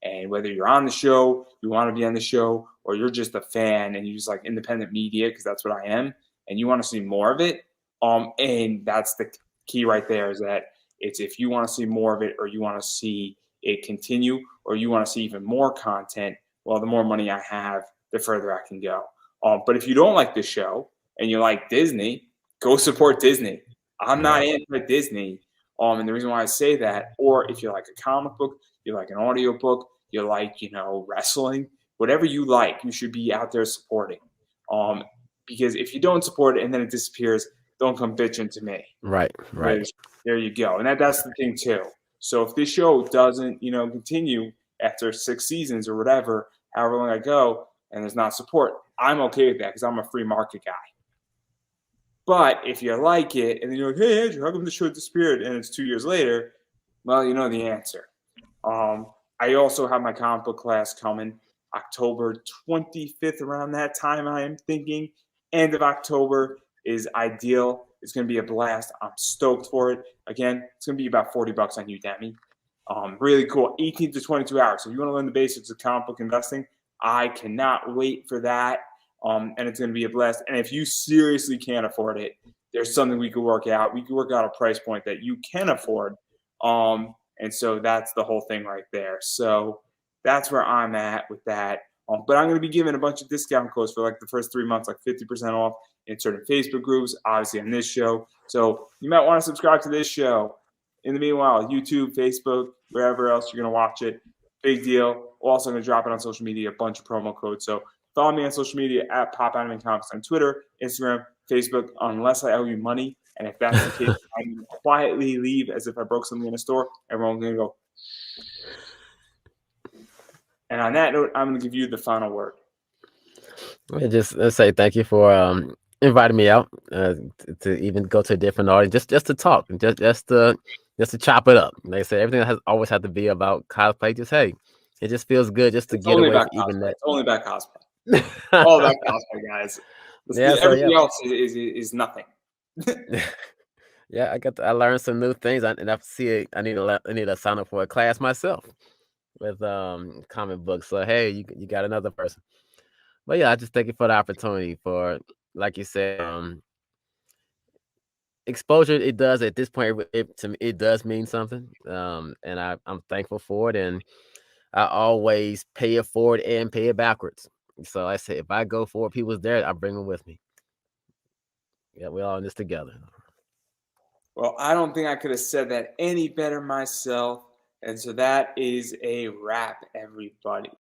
Speaker 1: And whether you're on the show, you want to be on the show, or you're just a fan and you just like independent media, because that's what I am, and you want to see more of it, and that's the key right there, is that it's, if you want to see more of it, or you want to see it continue, or you want to see even more content, well, the more money I have, the further I can go. But if you don't like the show and you like Disney, go support Disney. I'm not
Speaker 2: right,
Speaker 1: anti Disney. And the reason why I say that, or if you like a comic book, you like an audio book, you like, wrestling, whatever you like, you should be out there supporting. Um, because if you don't support it and then it disappears, don't come bitching to me.
Speaker 2: right, right,
Speaker 1: Because there you go. And that's the thing too. So if this show doesn't, continue after 6 seasons or whatever, however long I go, and there's not support, I'm okay with that, because I'm a free market guy. But if you like it and then you're like, hey, Andrew, how come the show disappeared and it's 2 years later? Well, you know the answer. I also have my comic book class coming October 25th, around that time, I am thinking. End of October is ideal. It's going to be a blast. I'm stoked for it. Again, it's going to be about $40 on Udemy. Really cool, 18 to 22 hours. So if you want to learn the basics of comic book investing, I cannot wait for that. And it's going to be a blast. And if you seriously can't afford it, there's something we could work out. We could work out a price point that you can afford. And so that's the whole thing right there. So that's where I'm at with that. But I'm going to be giving a bunch of discount codes for like the first 3 months, like 50% off in certain Facebook groups, obviously on this show. So you might want to subscribe to this show. In the meanwhile, YouTube, Facebook, wherever else you're going to watch it, big deal. We're also going to drop it on social media, a bunch of promo codes. So follow me on social media at Pop Anime Comics on Twitter, Instagram, Facebook, unless I owe you money. And if that's the case, I'm going to quietly leave as if I broke something in a store. Everyone's going to go. And on that note, I'm going to give you the final word.
Speaker 2: Let's say thank you for inviting me out to even go to a different audience, just to talk, just to chop it up. Like I said, everything has always had to be about cosplay. Just hey, it just feels good just to get away from even that.
Speaker 1: It's only about cosplay. All about cosplay, guys. Everything else is nothing.
Speaker 2: Yeah, I learned some new things, and I see it. I need to sign up for a class myself with comic books. So hey, you got another person. But yeah, I just thank you for the opportunity for, like you said, exposure. It does at this point. To me, it does mean something. And I'm thankful for it, and I always pay it forward and pay it backwards. So I say, if I go forward, people's there, I bring them with me. Yeah, we're all in this together.
Speaker 1: Well, I don't think I could have said that any better myself. And so that is a wrap, everybody.